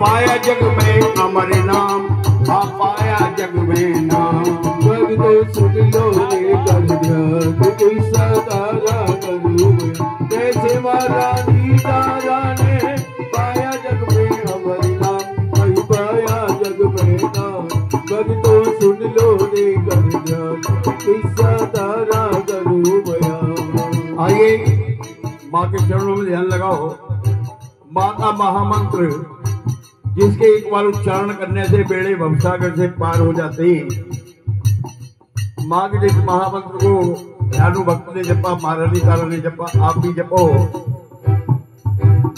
पाया जग में अमर नाम, हाँ पाया जग में नाम। भक्तो सुन लो रे कर ध्यान, कोई सतारा करूँ कैसे महारानी तारा ने पाया जग में अमर नाम, वही पाया जग में नाम। भक्तो सुन लो रे कर ध्यान, कोई सतारा करूँ बयान। आइए माँ के चरणों में ध्यान लगाओ। माँ का महामंत्र जिसके एक बार उच्चारण करने से बेड़े भवसागर से पार हो जाते हैं। माँ के जिस महामंत्र को ध्यानु भक्त ने जपा, महारानी तारा ने जपा, आप भी जपो।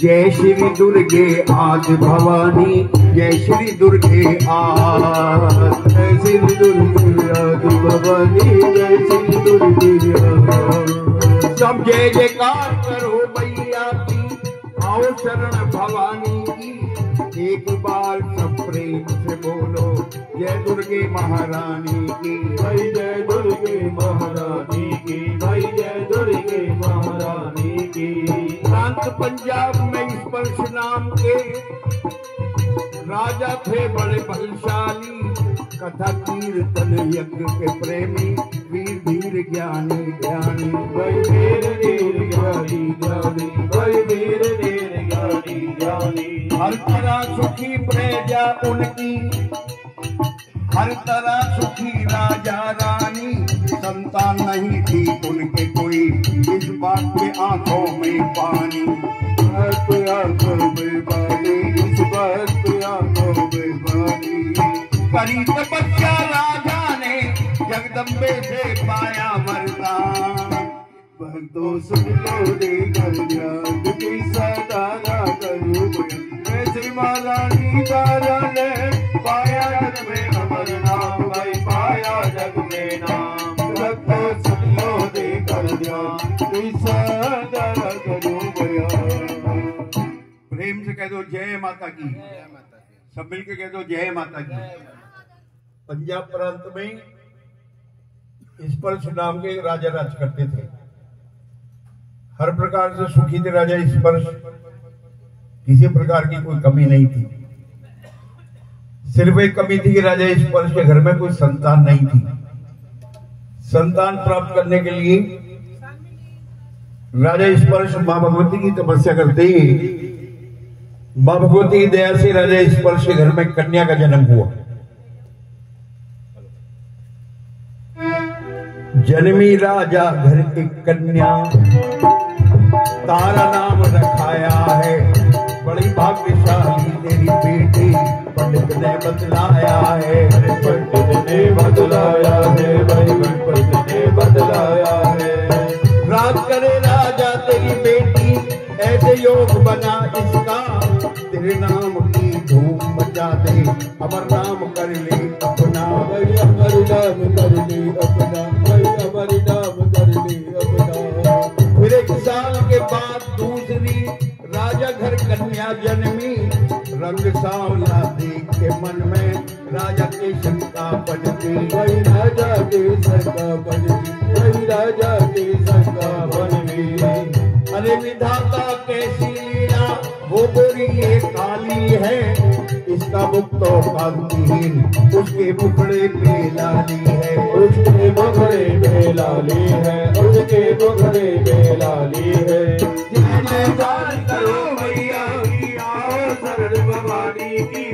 जय श्री दुर्गे आज भवानी, जय श्री दुर्गे आज, जय श्री दुर्गे आज भवानी, जय श्री दुर्गे आज। सब जय जयकार करो मैया की, आओ शरण भवानी की। एक बार सब प्रेम से बोलो जय दुर्गे महारानी की, भाई जय दुर्गे महारानी की, भाई जय दुर्गे महारानी की। प्रांत पंजाब में स्पर्श नाम के राजा थे बड़े बलशाली, कथा कीर्तन यज्ञ के प्रेमी, वीर धीर ज्ञानी ज्ञानी। भाई वीर धीर ज्ञानी ज्ञानी, भाई वीर धीर ज्ञानी ज्ञानी। हर तरह सुखी प्रजा उनकी, हर तरह सुखी राजा रानी। संतान नहीं थी उनके कोई, इस बात के आंखों में पानी। आंखों में पानी, इस बात के आंखों में पानी। करी तपस्या राजा ने, जगदम्बे से पाया वरदान। भक्तों सुन लो रे कर ध्यान, कोई सतारा करूँ कैसे महारानी तारा ने पाया जग में अमर नाम, भाई पाया जग में नाम। भक्तों सुन लो रे कर ध्यान, कोई सतारा करूँ प्रेम से कह दो जय माता की, सब मिलकर कह दो जय माता की। पंजाब प्रांत में स्पर्श नाम के राजा राज करते थे। हर प्रकार से सुखी थे राजा स्पर्श, किसी प्रकार की कोई कमी नहीं थी। सिर्फ एक कमी थी कि राजा स्पर्श के घर में कोई संतान नहीं थी। संतान प्राप्त करने के लिए राजा स्पर्श मां भगवती की तपस्या करते ही मां भगवती की दया से राजा स्पर्श के घर में कन्या का जन्म हुआ। जन्मी राजा घर की कन्या, तारा नाम रखाया है। बड़ी भाग्यशाली तेरी बेटी, पंडित ने बतलाया है। पंडित ने बतलाया है, भाई पंडित ने बतलाया है। राज करे राजा तेरी बेटी, ऐसे योग बना इसका। तेरे नाम की धूम मचा दे, अमर नाम कर ले अपना। भाई अमर नाम कर ले अपना, भाई अमर नाम कर ले अपना। फिर एक साल के बाद दूसरी राजा घर कन्या जन्मी। रंग सांवला देख के मन में राजा के शंका बनती। भाई राजा के शंका बनती, भाई राजा के शंका बनती। अरे विधाता कैसी लीला, वो गोरी ये काली है। इसका मुख तो कांतिहीन, उसके मुखड़े पे लाली है। उसके मुखड़े पे लाली है, उसके मुखड़े पे लाली है। जिसमें जान करो मैया की, आओ शरण भवानी की।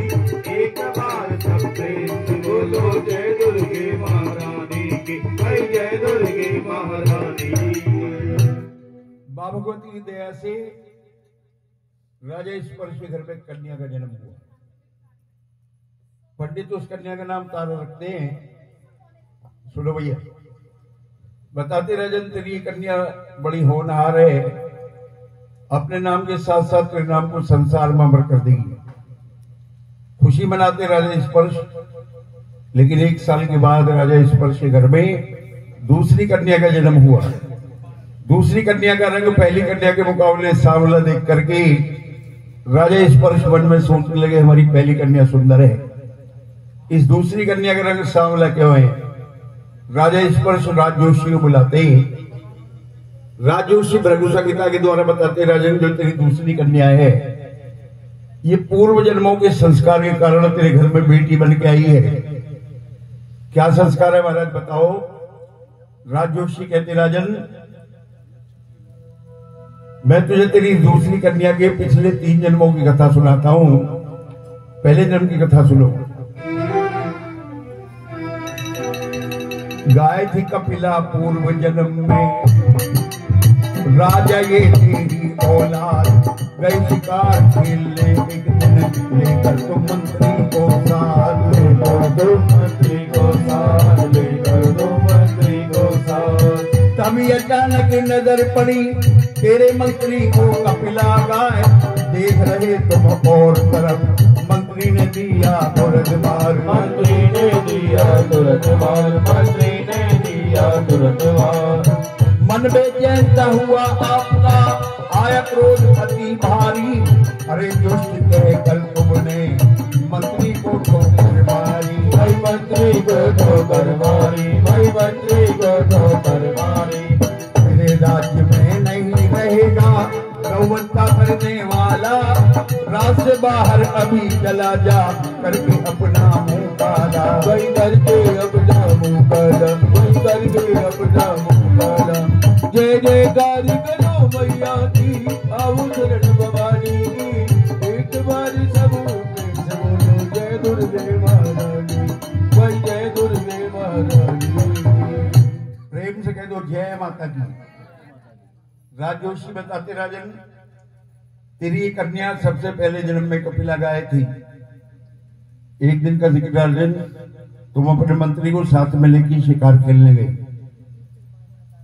एक बार सब प्रेम से बोलो जय दुर्गे महारानी की, भाई जय दुर्गे महारानी। मां भगवती की दया से राजा स्पर्श के घर में कन्या का जन्म हुआ। पंडित उस कन्या का नाम तारा रखते हैं। सुनो भैया, बताते राजन तेरी कन्या बड़ी होनहार है, अपने नाम के साथ साथ तेरे नाम को संसार में अमर कर देगी। खुशी मनाते राजा स्पर्श। लेकिन एक साल के बाद राजा स्पर्श के घर में दूसरी कन्या का जन्म हुआ। दूसरी कन्या का रंग पहली कन्या के मुकाबले सांवला देख करके राजा स्पर्श मन में सोचने लगे हमारी पहली कन्या सुंदर है, इस दूसरी कन्या का रंग सांवला क्यों है। राजा स्पर्श राजजोशी को बुलाते ही राजजोशी भृगु संहिता के द्वारा बताते राजन जो तेरी दूसरी कन्या है ये पूर्व जन्मों के संस्कार के कारण तेरे घर में बेटी बन के आई है। क्या संस्कार है महाराज बताओ। राजजोशी कहते राजन, मैं तुझे तेरी दूसरी कन्या के पिछले 3 जन्मों की कथा सुनाता हूं। पहले जन्म की कथा सुनो। गाय थी कपिला पूर्व जन्म में, राजा ये तेरी औलाद, गई शिकार खेलने एक दिन, लेकर तो मंत्री को साथ, लेकर तो मंत्री को साथ, लेकर तो मंत्री को साथ। तभी अचानक नजर पड़ी तेरे मंत्री को कपिला गाय, देख रहे तुम और तरफ, मंत्री ने दिया तुरंत मार, मंत्री ने दिया तुरंत मार, मंत्री ने दिया तुरंत मार। मन बेचैन हुआ आपका, आया क्रोध अति भारी, अरे दुष्ट कहे कल तुमने मंत्री को ठोकर मारी, भाई मंत्री को ठोकर मारी, भाई मंत्री को ठोकर मारी। मेरे राज्य में नहीं रहेगा गौवंता करने वाला, राज से बाहर अभी चला जा, करके अपना मुंह काला, वही करके अपना मुंह काला, वही करके अपना मुंह काला। जय जयकार करो मैया की, आओ शरण भवानी की, एक बार सब बोलो जय दुर्गे महारानी, वही जय दुर्गे महारानी। प्रेम से कह दो जय माता की। राजजोशी बताते राजन, तेरी कन्या सबसे पहले जन्म में कपिला गाय थी। एक दिन का जिक्र राजन, तुम अपने मंत्री को साथ में लेकर शिकार खेलने गए।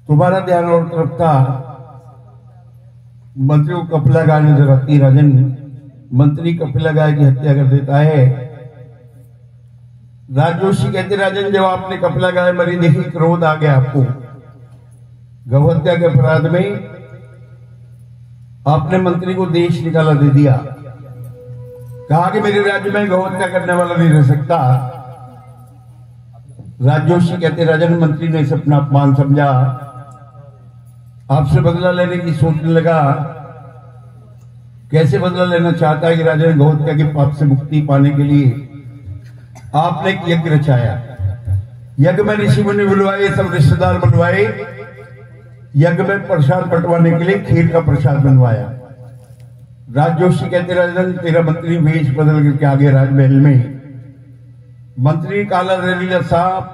तुम्हारा ध्यान और तरफ था, मंत्री को कपिला गाय नजर आती। राजन, मंत्री कपिला गाय की हत्या कर देता है। राजजोशी कहते राजन, जब आपने कपिला गाय मरी देखी, क्रोध आ गया आपको। गौहत्या के अपराध में आपने मंत्री को देश निकाला दे दिया, कहा कि मेरे राज्य में गौहत्या करने वाला नहीं रह सकता। राजजोशी कहते राजन, मंत्री ने इसे अपना अपमान समझा, आपसे बदला लेने की सोचने लगा। कैसे बदला लेना चाहता है कि राजन, गौहत्या के पाप से मुक्ति पाने के लिए आपने एक यज्ञ रचाया। यज्ञ में ऋषि मुनि बुलवाए, सब रिश्तेदार बुलवाए, यज्ञ में प्रसाद बंटवाने के लिए खीर का प्रसाद बनवाया। राजजोशी कहते राजन, तेरा मंत्री वेश बदल करके आगे राजमहल में, मंत्री काला रेलीला सांप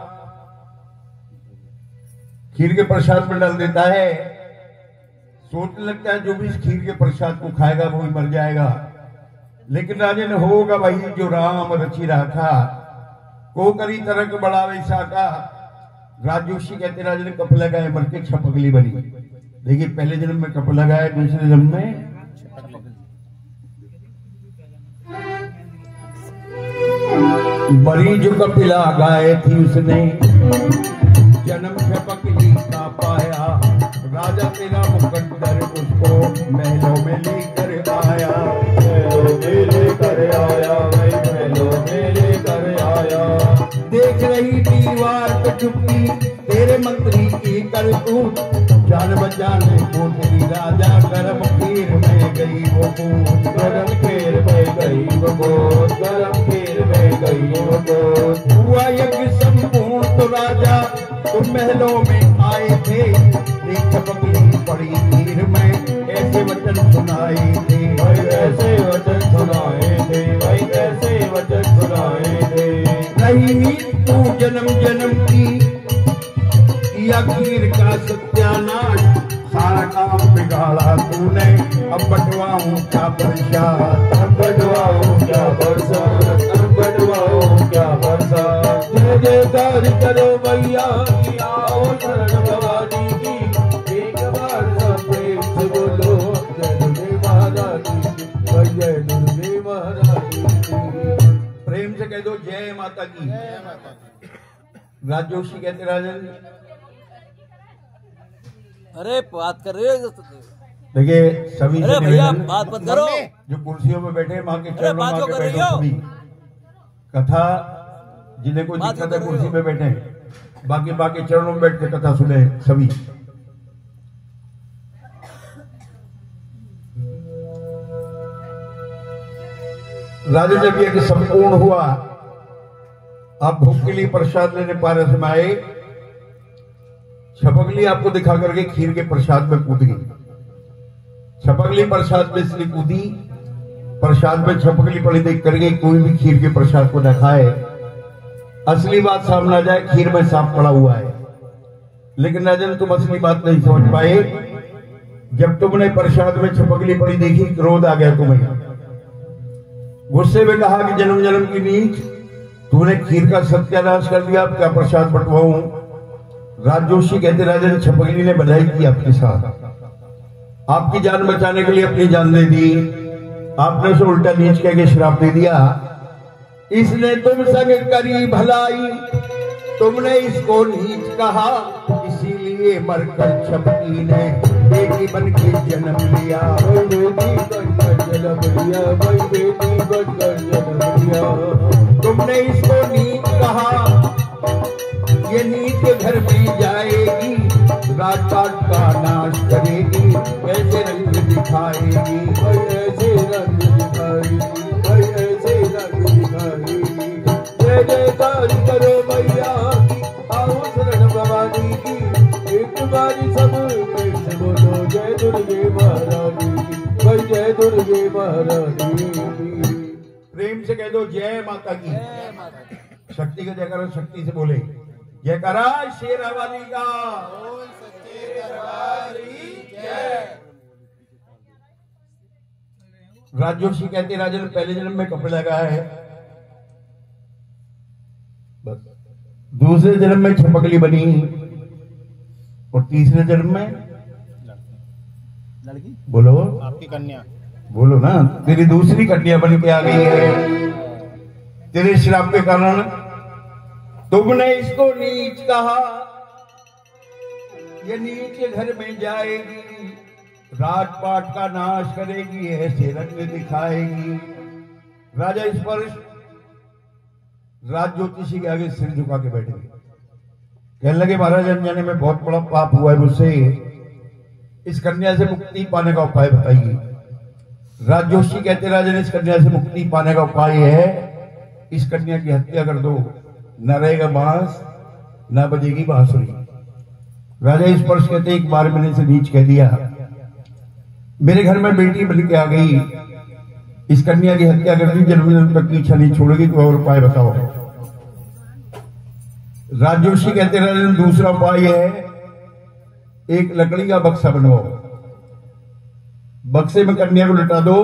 खीर के प्रसाद में डाल देता है। सोचने लगता है जो भी इस खीर के प्रसाद को खाएगा वो ही मर जाएगा, लेकिन राजन होगा वही जो राम रची रहा था, को करी तरक बड़ा वैसा का। राजजोशी कहते राजन, कपिला गाय मर के छपकली बनी। देखिए, पहले जन्म में कपिला गाय, दूसरे जन्म में बड़ी जो कपिला गाय थी, उसने जन्म छपकली का पाया। राजा तेरा मुकद्दर उसको महलों में लेकर आया, महलों में लेकर आया, वही महलों में लेकर आया। देख रही दीवार पे चुपी तेरे मंत्री की करतूत, जान बचाने को तेरी राजा गरम खीर में गई वो कूद, गरम खीर में गई वो कूद, गरम खीर में गई वो कूद। हुआ यज्ञ संपूर्ण तो राजा तुम महलों में आए थे, देख पगली पड़ी खीर में ऐसे वचन सुनाए थे, भाई ऐसे वचन सुनाए थे, भाई ऐसे वचन सुनाए थे। नहीं तू जन्म जन्म की किया खीर का सत्यानाश, सारा काम बिगाड़ा तूने, अब बंटवाऊं क्या प्रसाद, अब बंटवाऊं क्या प्रसाद, अब बंटवाऊं क्या प्रसाद। जय जयकार करो मैया की, आओ शरण भवानी की, एक बार सब प्रेम से बोलो जय दुर्गे महारानी की, जय दुर्गे महारानी की। प्रेम से कह दो जय माता की। राजजोशी कहते राजन, अरे बात कर रहे हो, देखिए सभी अरे भैया बात मत करो, जो कुर्सियों में बैठे माँ के चरणों में कर बैठे रही हो? सभी कथा, जिन्हें कोई दिक्कत है कुर्सी में बैठे, बाकी बाकी चरणों में बैठ के कथा सुने सभी। राजा जब यज्ञ संपूर्ण हुआ, आप भोग के लिए प्रसाद लेने पारस में आए, छपकली आपको दिखा करके खीर के प्रसाद में कूद गई। छपकली प्रसाद में इसलिए कूदी, प्रसाद में छपकली पड़ी देख करके कोई भी खीर के प्रसाद को न खाए, असली बात सामने आ जाए खीर में सांप पड़ा हुआ है। लेकिन राजन तुम असली बात नहीं समझ पाए। जब तुमने प्रसाद में छपकली पड़ी देखी, क्रोध आ गया तुम्हें। गुस्से में कहा कि जन्म जन्म की नीच, तूने खीर का सत्यानाश कर दिया, अब क्या प्रसाद बंटवाऊं। राजजोशी कहते राजन छपकली ने भलाई की आपके साथ, आपकी जान बचाने के लिए अपनी जान दे दी, आपने उसे उल्टा नीच कह के श्राप दे दिया। इसने तुम संग करी भलाई, तुमने इसको नीच कहा, इसीलिए मरकर छपकी ने बेटी बन के जन्म लिया। बेटी बनकर जन्म लिया, भाई बेटी बनकर जन्म लिया। तुमने इसको नीच कहा, ये नीच के घर में जाएगी, राजपाट का नाश करेगी, ऐसे रंग दिखाएगी, ऐसे रंग दिखाएगी, ऐसे रंग दिखाएगी। जय जयकार करो मैया की, आओ शरण भवानी की, एक बारी सब से बोलो जय दुर्गे महारानी की, भाई जय दुर्गे महारानी की। प्रेम से कह दो जय माता की। शक्ति का जयकारा शक्ति से बोले, जयकारा शेरा वाली का, बोल सच्चे दरबार की जय। राजजोशी कहते राजन पहले जन्म में कपड़े लगाया है, बस दूसरे जन्म में छपकली बनी, और तीसरे जन्म में लड़की, बोलो आपकी कन्या, बोलो ना, तेरी दूसरी कन्या बन के आ गई है। तेरे श्राप के कारण तुमने इसको नीच कहा, ये नीच के घर में जाएगी, राजपाट का नाश करेगी, ऐसे रंग दिखाएगी। राजा इस पर राज ज्योतिषी के आगे सिर झुका के बैठ गए, कहने लगे महाराज अनजाने में बहुत बड़ा पाप हुआ है मुझसे, इस कन्या से मुक्ति पाने का उपाय बताइए। राज जोशी कहते राजन इस कन्या से मुक्ति पाने का उपाय है, इस कन्या की हत्या कर दो, न रहेगा बांस न बजेगी बांसुरी। राजा इस पर कहते एक बार मैंने से नीच कह दिया, मेरे घर में बेटी बन के आ गई, इस कन्या की हत्या कर दी, जन्म जन्म तक की इच्छा नहीं छोड़ेगी, तो और उपाय बताओ। राजजोशी कहते राजन दूसरा उपाय है, एक लकड़ी का बक्सा बनवाओ, बक्से में कन्या को लटा दो,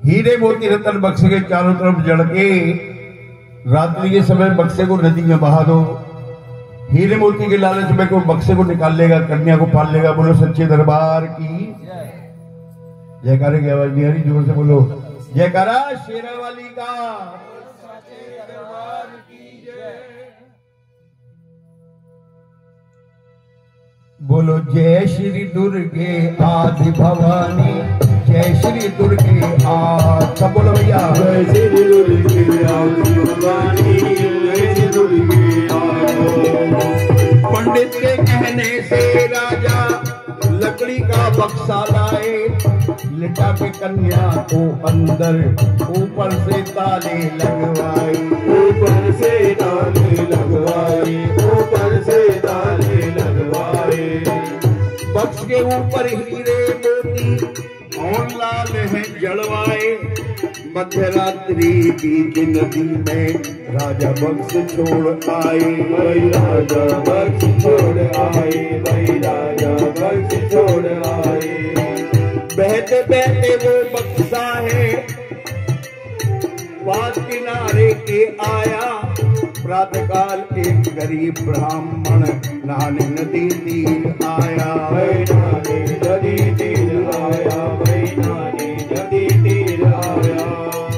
हीरे मोती रतन बक्से के चारों तरफ जड़ के रात्रि के समय बक्से को नदी में बहा दो। हीरे मोती के लालच में कोई बक्से को निकाल लेगा, कन्या को पाल लेगा। बोलो सच्चे दरबार की जयकारे की आवाज नहीं आ रही, जोर से बोलो जयकारा शेरा वाली का, सच्चे दरबार की जय। बोलो जय श्री दुर्गे आदि भवानी, जय श्री दुर्गे सब बोलो भैया, जय श्री दुर्गे आदि भवानी, जय श्री दुर्गे पंडित के कहने से राजा लकड़ी का बक्सा लाए, लिटा के कन्या को अंदर ऊपर से ताले लगवाए, ऊपर से ताले लगवाए, ऊपर से ताले लगवाए। बक्स के ऊपर हीरे मोती और लाल है जड़वाए। मध्यरात्रि बीच नदी में राजा बक्स छोड़ आए, भाई राजा बक्स छोड़ आए, भाई राजा बक्स छोड़ आए। बहते बहते वो बक्सा है बात किनारे के आया। प्रातःकाल एक गरीब ब्राह्मण नहाने नदी तीर आया, भाई नहाने नदी तीर आया, भाई नहाने नदी तीर आया।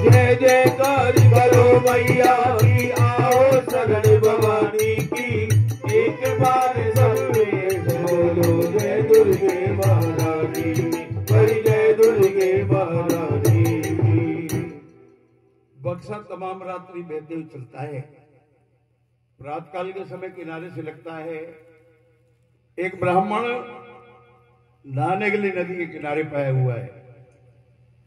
जय जयकार करो मैया की, आओ सगड़ भवानी की, एक बार सब बोलो जय दुर्गे महारानी, भाई जय दुर्गे महारानी। बक्सा तमाम रात्रि बहते हुए चलता है। प्रातःकाल के समय किनारे से लगता है। एक ब्राह्मण नहाने के लिए नदी के किनारे पाया हुआ है।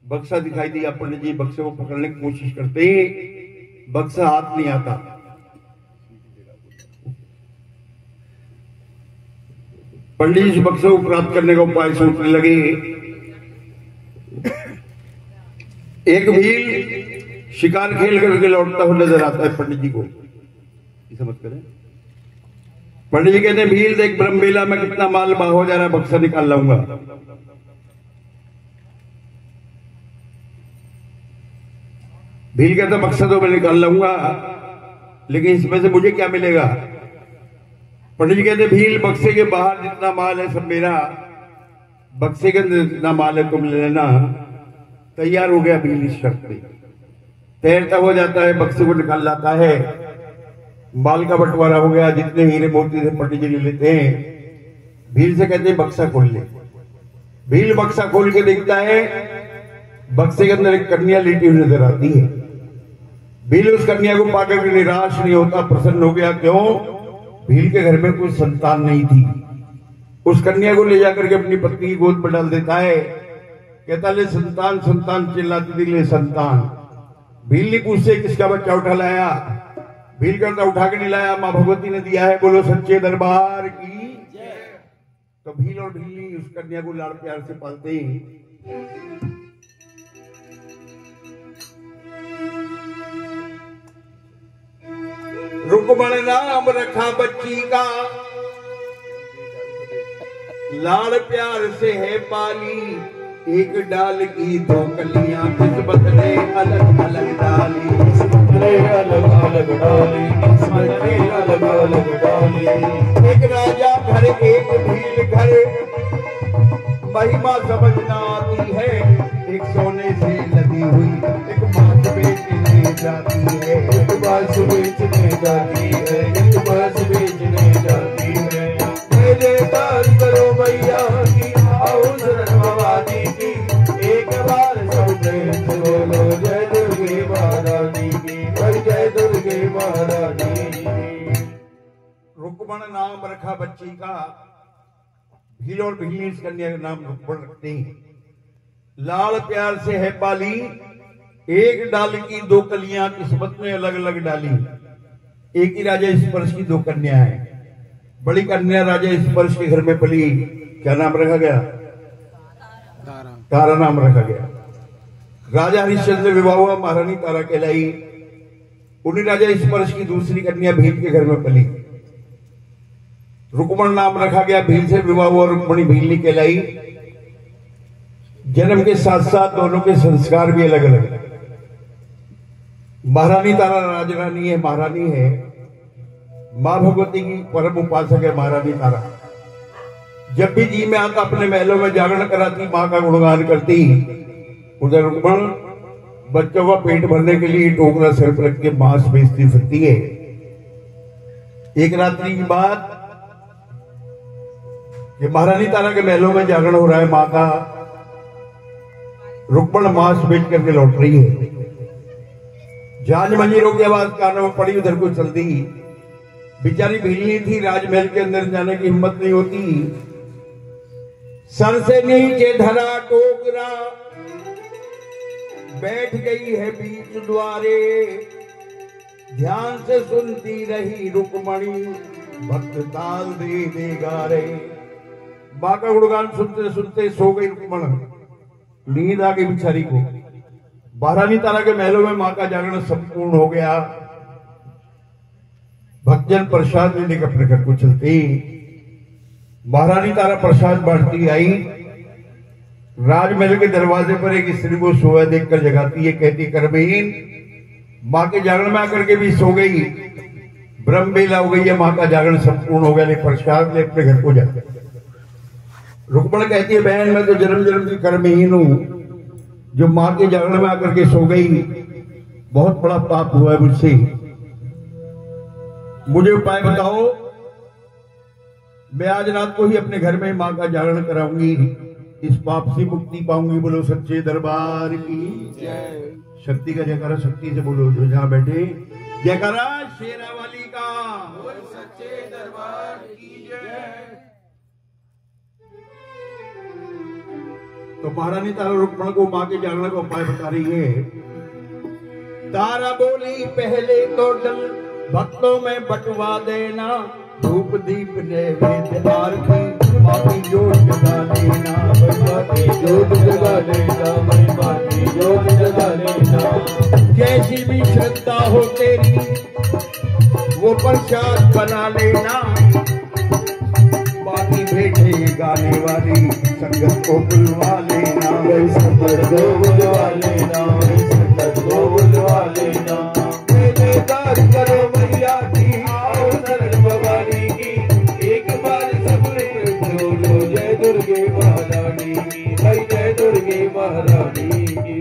बक्सा दिखाई दिया। पंडित जी बक्से को पकड़ने की कोशिश करते, बक्सा हाथ नहीं आता। पंडित जी इस बक्से को प्राप्त करने का उपाय सोचने लगे। एक भील शिकार खेल करके लौटता हुआ नजर आता है पंडित जी को। समझ करें, पंडित जी कहते हैं भील देख ब्रह्मबेला में कितना माल हो जा रहा है, बक्सा निकाल लाऊंगा। भील कहता बक्सा तो मैं निकाल लाऊंगा, लेकिन इसमें से मुझे क्या मिलेगा। पंडित जी कहते भील बक्से के बाहर जितना माल है सब मेरा, बक्से के अंदर जितना माल है तुम ले लेना। तैयार हो गया भील इस शर्त पे, तैरता हो जाता है, बक्से को निकाल लाता है, माल का बंटवारा हो गया। जितने हीरे मोती से पंडित जी ले लेते हैं। भील से कहते हैं बक्सा खोल ले। भील बक्सा खोल के देखता है, बक्से के अंदर एक कन्या लेटी हुई नजर आती है। भील उस कन्या को पाकर के निराश नहीं होता, प्रसन्न हो गया। क्यों? भील के घर में कोई संतान नहीं थी। उस कन्या को ले जाकर के अपनी पत्नी की गोद में डाल देता है। कहता ले संतान संतान चिल्लाती थी, ले संतान। भील ने पूछे किसका बच्चा उठा लाया। भील करता उठा के नहीं लाया, मां भगवती ने दिया है, बोलो सच्चे दरबार की। तो भील और भीली उस कन्या को लाड़ प्यार से पालते हैं। रुकमण नाम रखा बच्ची का, लाड़ प्यार से है पाली। एक डाल की दो कलियां किस्मत ने अलग अलग डाली। किस्मत ने अलग अलग डाली, किस्मत ने अलग अलग डाली। एक राजा घर एक भील घर, महिमा समझना आती है। एक सोने से लदी हुई एक मांस बेचने जाती है। एक मांस बेचने जाती है, एक मांस बेचने जाती है। मेरे दास करो भैया की, आओ शरण भवानी की। एक बार सब प्रेम से बोलो जय दुर्गे महारानी की, जय दुर्गे महारानी की। रुकमण नाम रखा बच्ची का। भील और भीली इस कन्या का नाम रुकमण रखते हैं। लाड़ प्यार से है पाली। एक डाल की दो कलियां किस्मत में अलग अलग डाली। एक ही राजा स्पर्श की दो कन्या है। बड़ी कन्या राजा स्पर्श के घर में पली। क्या नाम रखा गया? तारा नाम रखा गया। राजा हरिश्चंद्र विवाह हुआ, महारानी तारा कहलाई। उन्हीं राजा स्पर्श की दूसरी कन्या भील के घर में पली। रुकमण नाम रखा गया। भील से विवाह हुआ, रुक्मणी भीलनी कहलाई। जन्म के साथ साथ दोनों के संस्कार भी अलग अलग। महारानी तारा राजरानी है, महारानी है। मां भगवती की परम उपासक है महारानी तारा। जब भी जी में आता अपने महलों में जागरण कराती, मां का गुणगान करती। उधर रुक्मण बच्चों का पेट भरने के लिए टोकरा सिर पर रख के मांस बेचती फिरती है। एक रात्रि की बात कि महारानी तारा के महलों में जागरण हो रहा है मां का। रुक्मण मांस बेच करके लौट रही है। झांझ मंजीरों की आवाज कानों में पड़ी, उधर को चलती। बेचारी भीलनी थी, राजमहल के अंदर जाने की हिम्मत नहीं होती। सर से नीचे धरा टोकरा, बैठ गई है बीच द्वारे। ध्यान से सुनती रही रुक्मणी, भक्त ताल दे दे गारे। मां का गुणगान सुनते सुनते सो गई रुक्मण। नींद आ गई बिचारी को। महारानी तारा के महलों में मां का जागरण संपूर्ण हो गया। भक्तजन प्रसाद लेने के अपने घर को चलते। महारानी तारा प्रसाद बांटती आई। राजमहल के दरवाजे पर एक स्त्री को सोया देखकर जगाती है। कहती कर्महीन, मां के जागरण में आकर के भी सो गई। ब्रह्मबेला हो गई है, मां का जागरण संपूर्ण हो गया, ले प्रसाद ले अपने घर को जा। रुक्मण कहती है बहन, मैं तो जन्म जन्म की कर्महीन हूं, जो मां के जागरण में आकर के सो गई। बहुत बड़ा पाप हुआ है मुझसे, मुझे उपाय बताओ। मैं आज रात को ही अपने घर में मां का जागरण कराऊंगी, इस पाप से मुक्ति पाऊंगी। बोलो सच्चे दरबार की जय। शक्ति का जयकारा शक्ति से बोलो, जो जहां बैठे जयकारा शेरा वाली का। सच्चे दरबार की जय। तो महारानी तारा रुक्मण को मां के जागरण का उपाय बता रही है। तारा बोली पहले तो डल भक्तों में बंटवा देना, धूप दीप नैवेद्य आरती बाकी जोत जगा लेना, बाकी जोत जगा लेना, बाकी जोत जगा लेना। जैसी भी श्रद्धा हो तेरी वो प्रसाद बना लेना, बाकी भेंटे गाने वाली संगत को बुलवा लेना, संगत को बुलवा लेना, संगत को बुलवा लेना। जयकार करो मैया की, आओ शरण भवानी की, एक बार सब बोलो जय दुर्गे महारानी की, जय जय दुर्गे महारानी की।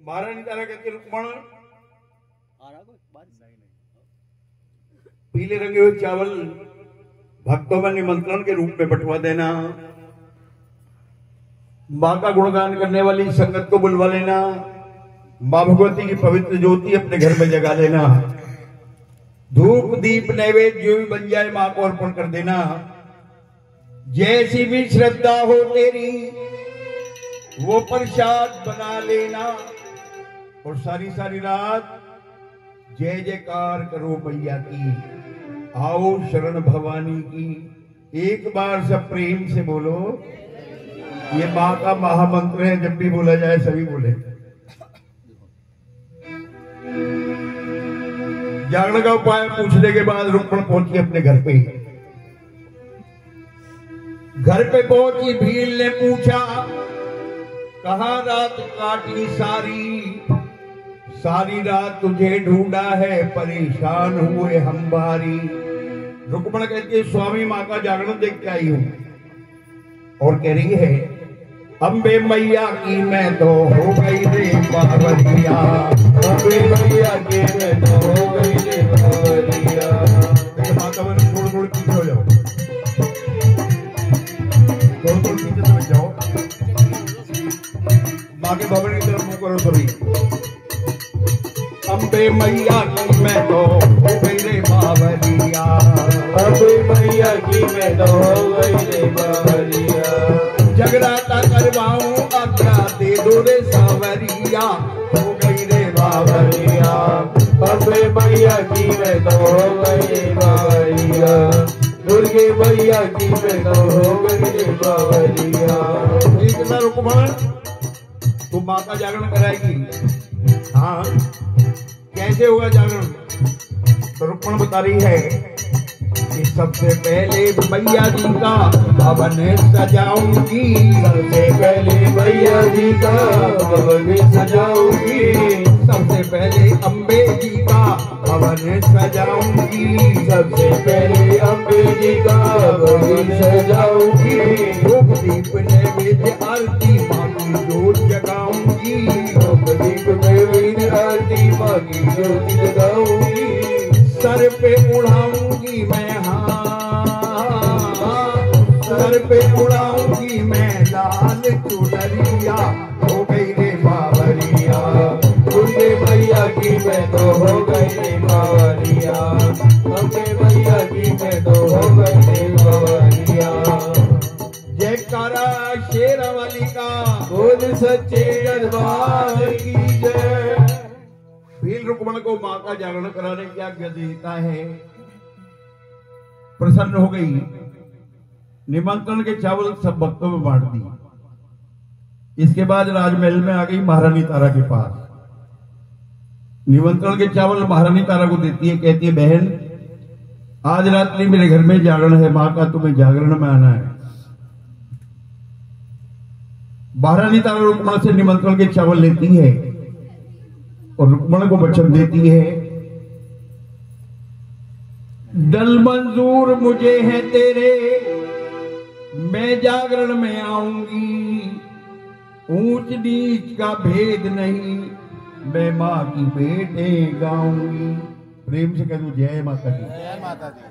महारानी तारा कहती रुक्मण पीले रंगे हुए चावल भक्तों में निमंत्रण के रूप में बंटवा देना, मां का गुणगान करने वाली संगत को बुलवा लेना, मां भगवती की पवित्र ज्योति अपने घर में जगा लेना, धूप दीप नैवेद्य जो भी बन जाए मां को अर्पण कर देना। जैसी भी श्रद्धा हो तेरी वो प्रसाद बना लेना, और सारी सारी रात जय जयकार करो मैया की, आओ शरण भवानी की। एक बार सब प्रेम से बोलो, ये मां का महामंत्र है, जब भी बोला जाए सभी बोले। जागरण का उपाय पूछने के बाद रुक्मण पहुंची अपने घर पे। घर पे पहुंची भील ने पूछा कहां रात काटी सारी, सारी रात तुझे ढूंढा है परेशान हुए हम भारी। रुक्मण कहती है स्वामी मां का जागरण देख के आई हूं, और कह रही है अम्बे मैया की मैं तो हो गई रे बावरिया, अम्बे मैया की मैं तो हो गई रे बावरिया। माता बन थोड़ा थोड़ा पीछे हो जाओ, थोड़ा थोड़ा पीछे समझ जाओ, मां के भवन की तरफ मुंह करो सभी। अम्बे मैया की मैं तो हो गई रे बावरिया, अम्बे मैया की मैं तो हो गई रे बावरिया। जगराता करवाऊं आज्ञा दे दो रे सावरिया, हो गई रे बावरिया। अम्बे मैया की मैं तो हो गई रे बावरिया, दुर्गे मैया की मैं तो हो गई रे बावरिया। ठीक है रुक्मण, तू मां का जागरण कराएगी? हाँ, कैसे होगा जागरण? तो रुक्मण बता रही है कि सबसे पहले मैया जी का भवन सजाऊंगी, सबसे पहले मैया जी का भवन सजाऊंगी, सबसे पहले अम्बे जी का भवन सजाऊंगी, सबसे पहले अम्बे जी का भवन सजाऊंगी। धूप दीप नैवेद्य आरती मां की जोत जगाऊंगी, धूप दीप नैवेद्य आरती मां की जोत जगाऊंगी। सर पे उड़ाऊंगी मैं, हाँ सर पे उड़ाऊंगी मैं लाल चुनरिया, हो गई रे बावरिया। दुर्गे मैया की मैं तो हो गई रे बावरिया, अम्बे मैया की मैं तो हो गई रे बावरिया। जयकारा शेरावाली का, बोल सच्चे दरबार की जय। भील रुक्मण को मां का जागरण कराने की आज्ञा देता है। प्रसन्न हो गई, निमंत्रण के चावल सब भक्तों में बांट दी। इसके बाद राजमहल में आ गई महारानी तारा के पास। निमंत्रण के चावल महारानी तारा को देती है, कहती है बहन आज रात्रि मेरे घर में जागरण है, मां का तुम्हें जागरण में आना है। महारानी तारा रुक्मण से निमंत्रण के चावल लेती है और रुक्मण को वचन देती है दल मंजूर मुझे है तेरे, मैं जागरण में आऊंगी, ऊंच नीच का भेद नहीं, मैं मां की बेटे गाऊंगी। प्रेम से कह दो जय माता दी। जय माता दी।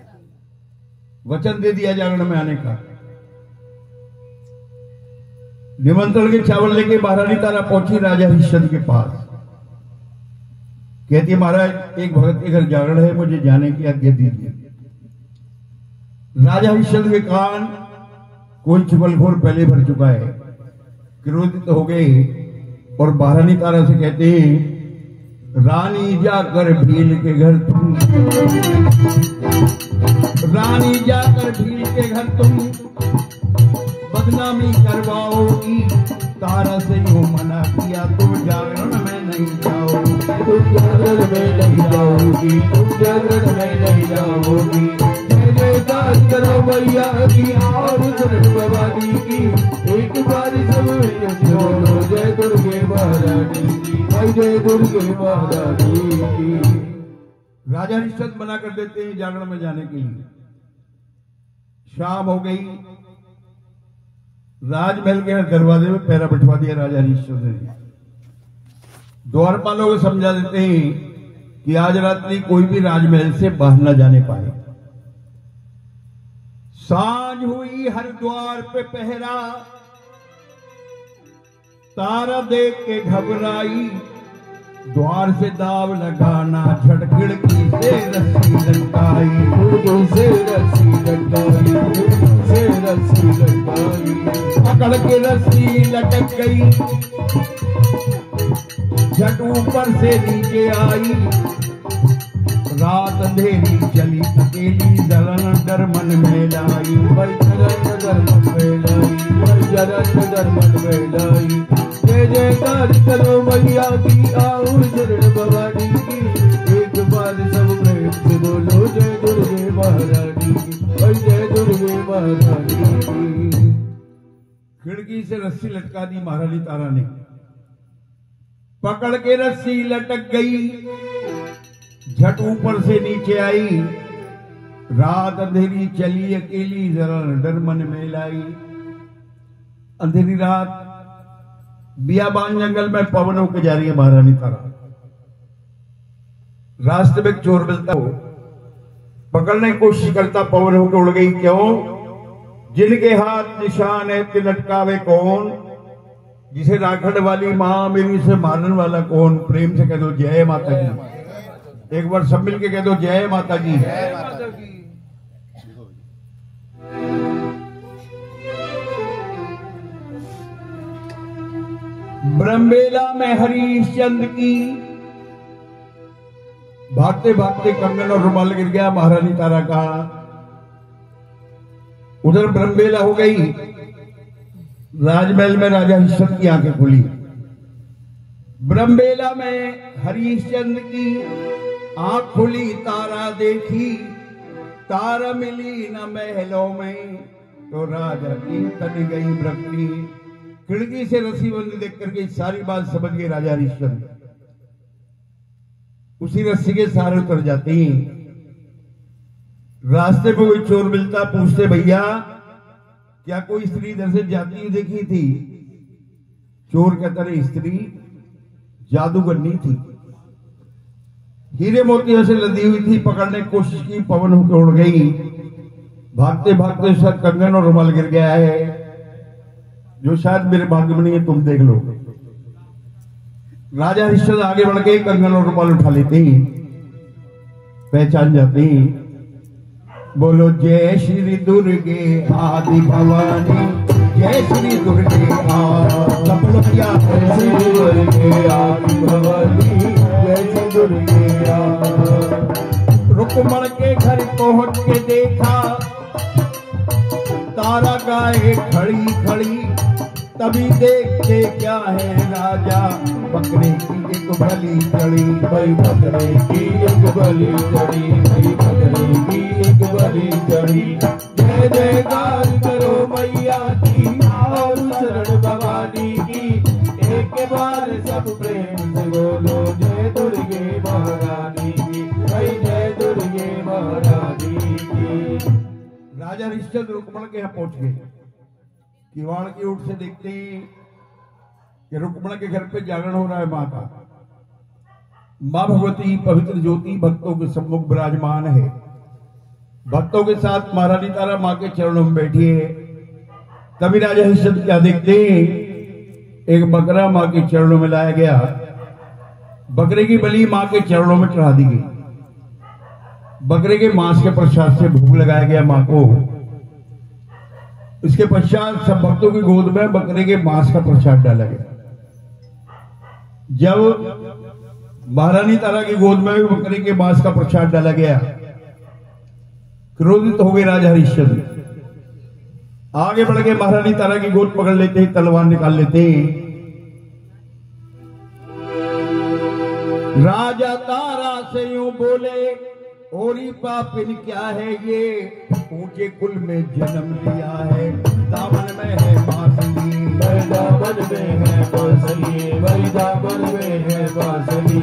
वचन दे दिया जागरण में आने का। निमंत्रण के चावल लेके महारानी तारा पहुंची राजा हरिश्चंद्र के पास। कहती महाराज एक भगत के घर जागरण है, मुझे जाने की आज्ञा दीजिए। राजा हरिश्चंद्र के कान कोई चुगलखोर पहले भर चुका है। क्रोधित हो गए और महारानी तारा से कहते हैं, रानी जाकर भील के घर तुम, रानी जाकर भील के घर तुम बदनामी करवाओगी। तारा से यूं मना किया, तुम जागरण में नहीं जाओगी, तुम जागरण में नहीं जाओगी, तुम जागरण में नहीं जाओगी। जय जयकार करो मैया की और शरण भवानी की, एक बार सब बोलो जय दुर्गे महारानी की, जय दुर्गे महारानी की। राजा हरिश्चंद्र मना कर देते हैं जागरण में जाने के लिए। शाम हो गई, राजमहल के दरवाजे में पैरा बिठवा दिया राजा हरिश्चंद्र ने। द्वारपालों को समझा देते हैं कि आज रात्रि कोई भी राजमहल से बाहर न जाने पाए। सांझ हुई, हर द्वार पे पहरा, तारा देख के घबराई। द्वार से दाव लगाना, झट खिड़की से रस्सी लटकाई, खिड़की से रस्सी लटकाई, खिड़की से रस्सी लटकाई। पकड़ के रस्सी लटक गई, झट ऊपर से नीचे आई। रात अंधेरी चली अकेली, जलन डर मन में लाई, जलन डर मन में लाई, जलन डर मन में लाई। जय जयकार करो मैया की आओ शरण भवानी की, एक बार सब प्रेम से बोलो जय दुर्गे महारानी की, जय दुर्गे महारानी की। खिड़की से रस्सी लटका दी महारानी तारा ने। पकड़ के रस्सी लटक गई, झट ऊपर से नीचे आई। रात अंधेरी चली अकेली, जरा डर मन में लाई। अंधेरी रात बियाबान जंगल में पवन होकर जा रही है महारानी तारा। रास्ते में एक चोर मिलता हो, पकड़ने की कोशिश करता, पवन होकर उड़ गई। क्यों? जिनके हाथ निशान है ते लटकावे कौन, जिसे राखड़ वाली मां मेरी से मारने वाला कौन। प्रेम से कह दो जय माता की। एक बार सब मिलके कह दो जय माता की। ब्रह्मबेला में हरिश्चंद्र की भागते भागते कंगन और रुमाल गिर गया महारानी तारा का। उधर ब्रह्मबेला हो गई। राजमहल में राजा हरिश्चंद्र की आंखें खुली। ब्रह्मबेला में हरिश्चंद्र की आंख खुली, तारा देखी। तारा मिली न महलों में, तो राजा की तन गई भ्रक्ति। खिड़की से रस्सी बंदी देख करके सारी बात समझ गए राजा हरिश्चंद्र। उसी रस्सी के सहारे उतर जाते हैं। रास्ते में कोई चोर मिलता, पूछते भैया क्या कोई स्त्री इधर से जाती हुई देखी थी? चोर कहता रहे स्त्री जादूगरनी थी, हीरे मोतियों से लदी हुई थी। पकड़ने की कोशिश की, पवन होकर उड़ गई। भागते भागते उसका कंगन और रुमाल गिर गया है, जो शायद मेरे भाग्य में नहीं है, तुम देख लो। राजा हरिश्चंद्र आगे बढ़ के कंगन और रुमाल उठा लेते ही पहचान जाते ही। बोलो जय श्री दुर्गे आदि भवानी, जय श्री दुर्गे आदि भवानी, जय श्री दुर्गे। रुक्मण के घर पहुंच के देखा, तारा गाये खड़ी खड़ी। तभी देखते क्या है राजा, बकरे की एक बलि चढ़ी। भाई बकरे की एक बलि चढ़ी, भाई बकरे की एक बलि चढ़ी। जय जयकार करो मैया की और शरण भवानी की, एक बार सब प्रेम से बोलो जय दुर्गे महारानी की, भाई जय दुर्गे महारानी की। राजा हरिश्चंद्र रुक्मण के यहाँ पहुंच गए। किवाड़ की ओर से देखते हैं कि रुक्मण के घर पे जागरण हो रहा है मां का। मां भगवती पवित्र ज्योति भक्तों के सम्मुख विराजमान है। भक्तों के साथ महारानी तारा मां के चरणों में बैठी है। तभी राजा हरिश्चंद्र क्या देखते हैं, एक बकरा मां के चरणों में लाया गया। बकरे की बलि मां के चरणों में चढ़ा दी गई। बकरे के मांस के प्रसाद से भोग लगाया गया मां को। इसके पश्चात सब भक्तों की गोद में बकरे के मांस का प्रसाद डाला गया। जब महारानी तारा की गोद में भी बकरे के मांस का प्रसाद डाला गया, क्रोधित हो गए राजा हरिश्चंद्र। आगे बढ़ के महारानी तारा की गोद पकड़ लेते ही तलवार निकाल लेते ही राजा तारा से यूं बोले, ओरी पापिन क्या है ये, ऊंचे कुल में जन्म लिया है, दामन में है बांसुरी, दामन में है बांसुरी, दामन में है बांसुरी।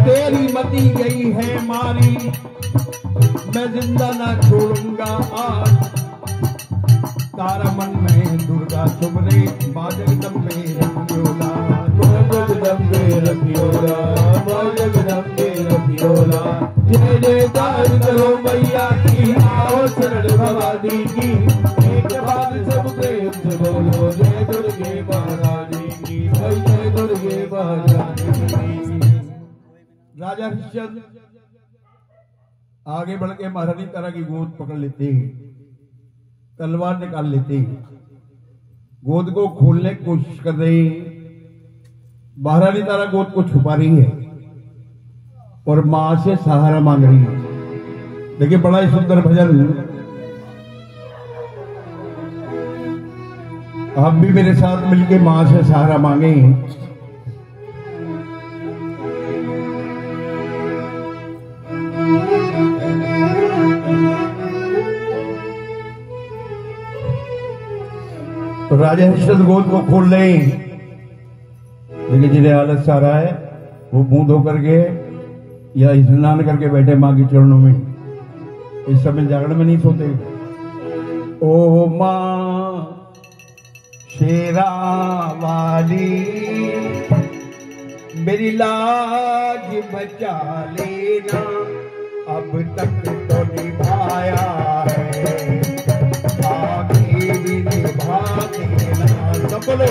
तेरी मती गई है मारी, मैं जिंदा ना छोड़ूंगा आज, तारा मन में दुर्गा सुमरे, जगदम्बे रखियोला, जगदम्बे रखियोला, जगदम्बे रखियोला। जय जयकार करो मैया की, आओ शरण भवानी की, एक बार सब प्रेम से बोलो, जय दुर्गे महारानी की, जय दुर्गे महारानी की। राजा हरिश्चंद्र आगे बढ़ के महारानी तारा की गोद पकड़ लेते, तलवार निकाल लेते, गोद को खोलने की कोशिश कर रहे। महारानी तारा गोद को छुपा रही है और मां से सहारा मांग रही है। देखिए बड़ा ही सुंदर भजन, आप भी मेरे साथ मिलके मां से सहारा मांगे। तो राजा हरिश्चंद्र गोद को खोल रहे हैं, लेकिन जिन्हें आलस आ रहा है वो मुंह धो करके या स्नान करके बैठे मां के चरणों में। इस समय जागरण में नहीं सोते। ओ मां शेरा वाली, मेरी लाज बचा लेना, अब तक तो निभाया है, आगे भी निभा देना। सब बोलो।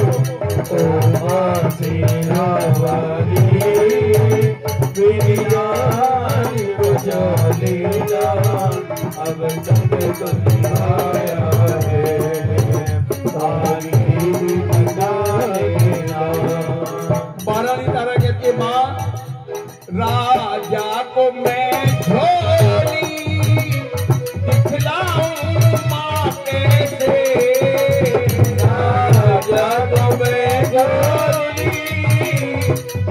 ओ मां शेरा वाली, मेरी लाज बचा लेना, अब तक तो निभाया है, आगे भी निभा देना। महारानी तारा कहती है, मां राजा को मैं झोली दिखलाऊं मां कैसे, राजा को मैं झोली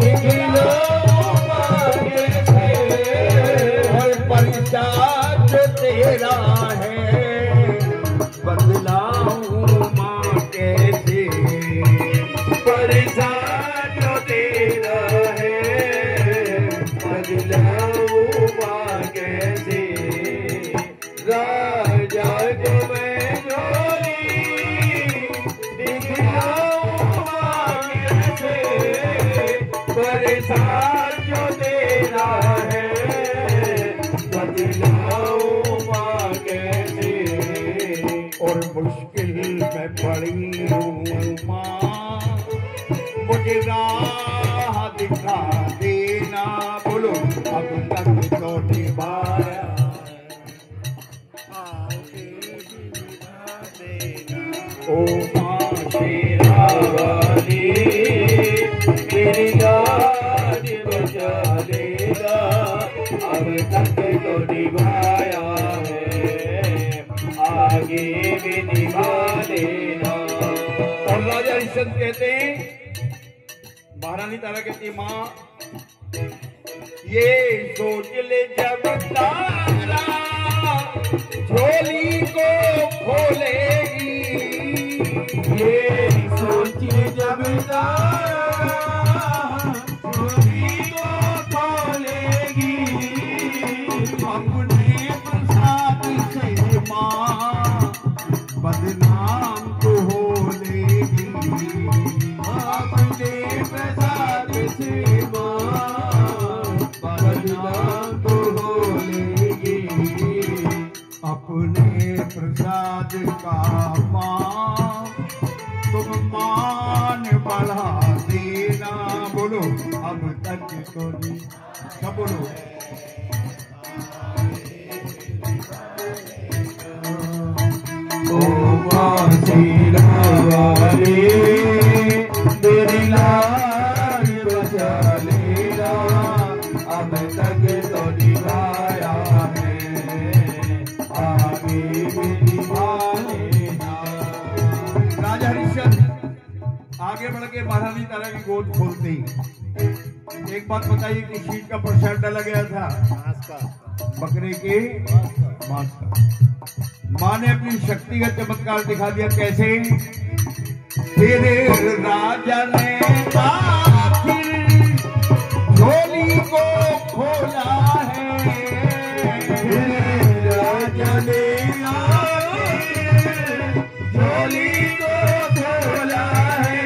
दिखलाऊं मां कैसे, और परिचार जो तेरा है बदलाऊं मां कैसे, परिचार जो तेरा है बदलाऊं मां कैसे, राजा को मैं झोली दिखलाऊं मां कैसे, परिचार जो तेरा है बदलाऊं मां कैसे। और मुश्किल में पड़ी हूँ मां, मुझे राह दिखा देना। बोलो अब तक तो निभाया, ओ मां शेरा वाली, मेरी लाज बचा लेना, अब तक तो निभाया है, आगे भी निभा देना। और राजा हरिश्चंद्र कहते हैं, महारानी तारा कहती है, मां ये सोच ले जब तारा झोली को खोलेगी, ये सोची जब तारा झोली को खोलेगी, अपने प्रसाद से मां बदनाम तो हो लेगी, अपने प्रसाद से मां बदनाम तो हो लेगी, अपने प्रसाद का मां तुम मान बढ़ा देना। बोलो अब तक तो नहीं, सब बोलो। मां शेरावाली मेरी लाज बचा लेना, अब तक तो निभाया है, आगे भी निभा लेना। राजा हरिश्चंद्र आगे बढ़ के महारानी तारा की गोद खोलते ही एक बात बताइए कि शीट का प्रसाद डाला गया था बकरे के मांस का। मां ने अपनी शक्ति का चमत्कार दिखा दिया। कैसे? तेरे राजा ने आखिर झोली को खोला है, तेरे राजा ने झोली को खोला है,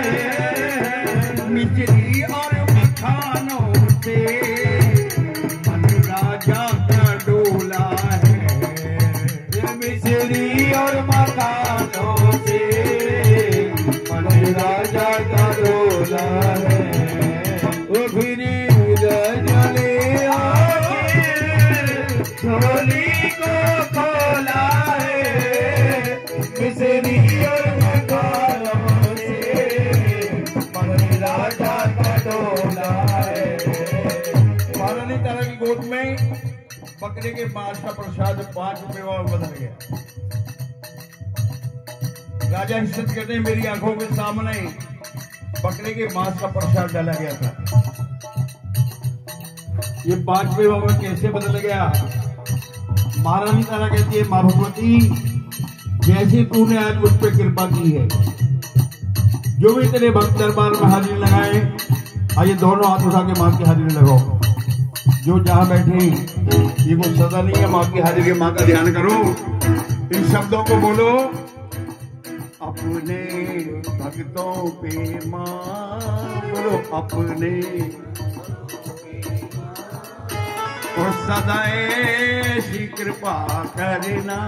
मिश्री और मखानों से मन राजा का डोला है, मिश्री और मखानों से मन राजा का डोला है। वो फिर राजा ने झोली को खोला है, मिश्री और मखानों से मन राजा का डोला है। महारानी तारा की गोद में बकरे के मांस का प्रसाद 5 रुपए में बदल गया। राजा हरिश्चंद्र कहते हैं मेरी आंखों के सामने बकरे के मांस का प्रसाद डाला गया था। ये 5 रुपए में कैसे बदल गया? महारानी तारा कहती है मां भगवती जैसे तूने आज मुझ पर कृपा की है, जो भी तेरे भक्त दरबार में हाजिरी लगाए, आइए दोनों हाथ उठा के मां की हाजिरी लगाओ। जो जहां बैठे ये वो सदा नहीं है, मां की हाजिरी, मां का ध्यान करो। इन शब्दों को बोलो, अपने भक्तों पे मां, बोलो अपने और सदा ऐसी कृपा करना।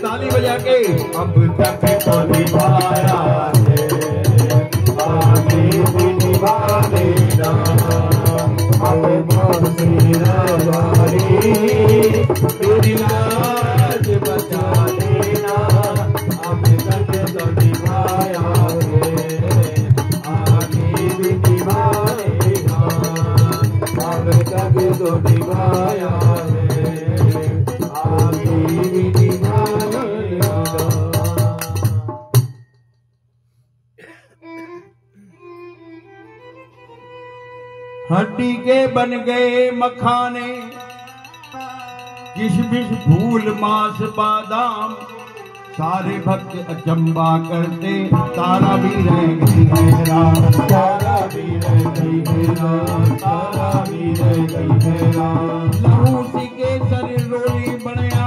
ताली बजा के अब तक तो निभाया है, आगे भी निभा लेना, अब मां शेरावाली मेरी लाज बचा लेना, अब तक तो निभाया है, आगे भी निभा लेना, अब तक तो निभाया है, आगे भी निभा लेना। हड्डी के बन गए मखाने, किशमिश फूल मांस बादाम, सारे भक्त अचंबा करते, तारा भी रह गई हैरान, तारा भी रह गई हैरान, तारा भी रह गई हैरान। लहू सी के शरीर रोली बनया,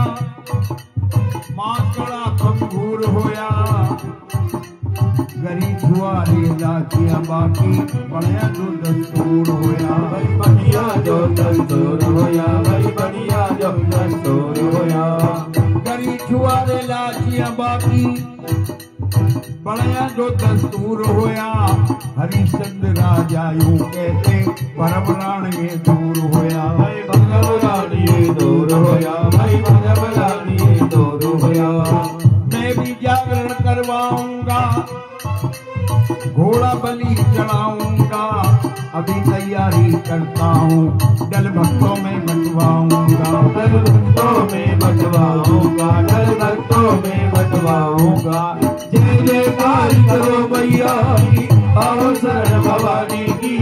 मांस कड़ा भंगूर होया, गरी छुआरी लाचिया बाकी बढ़िया जो दस्तूर होया, भाई बढ़िया जो दस्तूर होया, भाई बढ़िया जो दस्तूर होया, गरी छुआरे लाचिया बाकी बढ़िया जो दस्तूर होया। हरिश्चंद्र राजा यूं कहते परमराण ये दूर होया, भाई भगवान ये दूर होया, भाई भगवान ये दूर होया। मैं भी जागरण करवाऊंगा, घोड़ा बलि चढ़ाऊंगा, अभी तैयारी करता हूँ, दल भक्तों में बंटवाऊंगा, दल भक्तों में बंटवाऊंगा, दल भक्तों में बंटवाऊंगा। जय जयकार करो मैया की, आओ शरण भवानी की,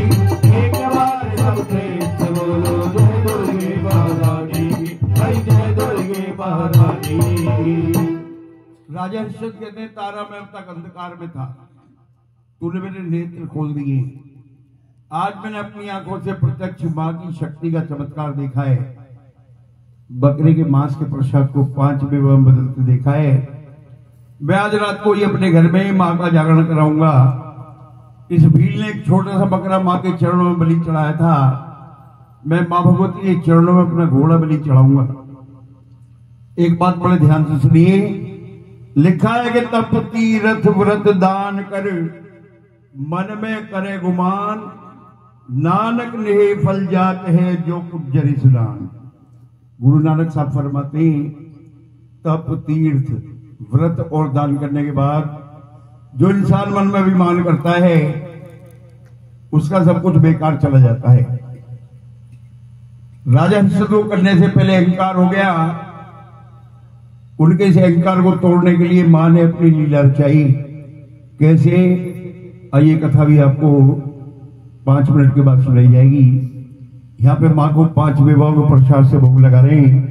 एक बार सब प्रेम से बोलो जय दुर्गे महारानी की, भाई जय दुर्गे महारानी की। राजा हरिश्चंद्र कहते हैं तारा मैं अब तक अंधकार में था, तूने मेरे नेत्र खोल दिए, आज मैंने अपनी आंखों से प्रत्यक्ष मां की शक्ति का चमत्कार देखा है। बकरे के मांस के प्रसाद को 5 रुपए में बदलते देखा है। मैं आज रात को ही अपने घर में ही मां का जागरण कराऊंगा। इस भील ने एक छोटा सा बकरा मां के चरणों में बलि चढ़ाया था, मैं मां भगवती के चरणों में अपना घोड़ा बलि चढ़ाऊंगा। एक बात बड़े ध्यान से सुनिए, लिखा है कि तप तीरथ व्रत दान कर, मन में करे गुमान, नानक ने फल जात है जो कुछ जरी सुनान। गुरु नानक साहब फरमाते हैं तप, तीर्थ, व्रत और दान करने के बाद जो इंसान मन में अभिमान करता है उसका सब कुछ बेकार चला जाता है। राजा हरिश्चंद्र को करने से पहले अहंकार हो गया। उनके इस अहंकार को तोड़ने के लिए मां ने अपनी लीला रचाई। कैसे, ये कथा भी आपको 5 मिनट के बाद सुनाई जाएगी। यहाँ पे मां को 5 विवाह को प्रसाद से भोग लगा रहे हैं।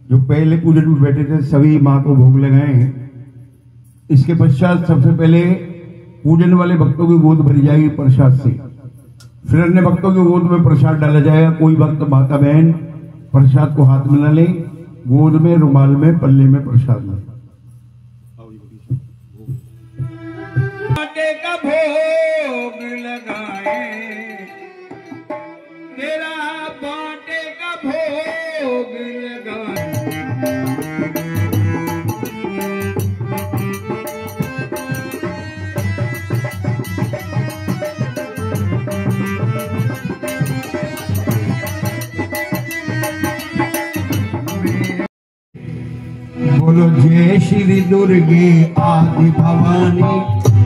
जो पहले पूजन में बैठे थे सभी मां को भोग लगाए। इसके पश्चात सबसे पहले पूजन वाले भक्तों की गोद भरी जाएगी प्रसाद से, फिर अन्य भक्तों की गोद में प्रसाद डाला जाएगा। कोई भक्त माता बहन प्रसाद को हाथ में न ले, गोद में, रुमाल में, पल्ले में प्रसाद ले। का भोग लगाए, तेरा बाटे का भोग लगाए। बोलो जय श्री दुर्गे आदि भवानी,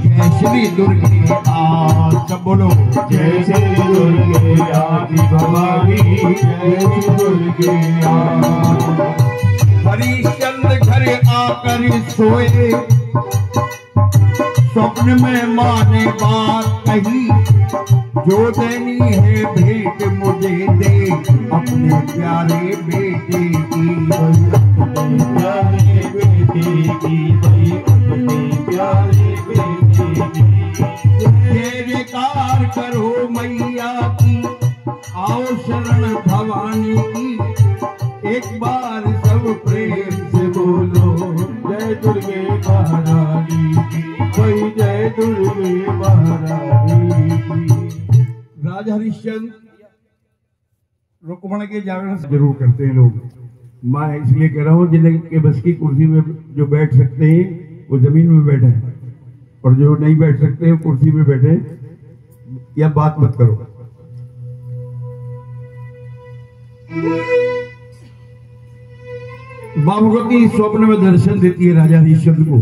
जय श्री दुर्गे आज। बोलो जय श्री दुर्गे आदि भवानी, जय श्री दुर्गे आज। हरिश्चंद्र घर आकर सोए, स्वप्न में मां ने बात कही, जो देनी है भेंट मुझे दे, अपने प्यारे बेटे की। अपने प्यारे बेटे की, भाई अपने प्यारे बेटे की। जयकार करो मैया की, आओ शरण भवानी की। एक बार सब प्रेम से बोलो जय दुर्गे महारानी की, भाई जय दुर्गे महारानी की। राजा हरिश्चंद्र रुक्मणी के जागरण जरूर करते हैं लोग। मैं इसलिए कह रहा हूँ जिनके बस की कुर्सी में जो बैठ सकते हैं वो जमीन में बैठे, और जो नहीं बैठ सकते वो कुर्सी में बैठे, या बात मत करो। मां भगवती स्वप्न में दर्शन देती है राजा हरिश्चंद्र को।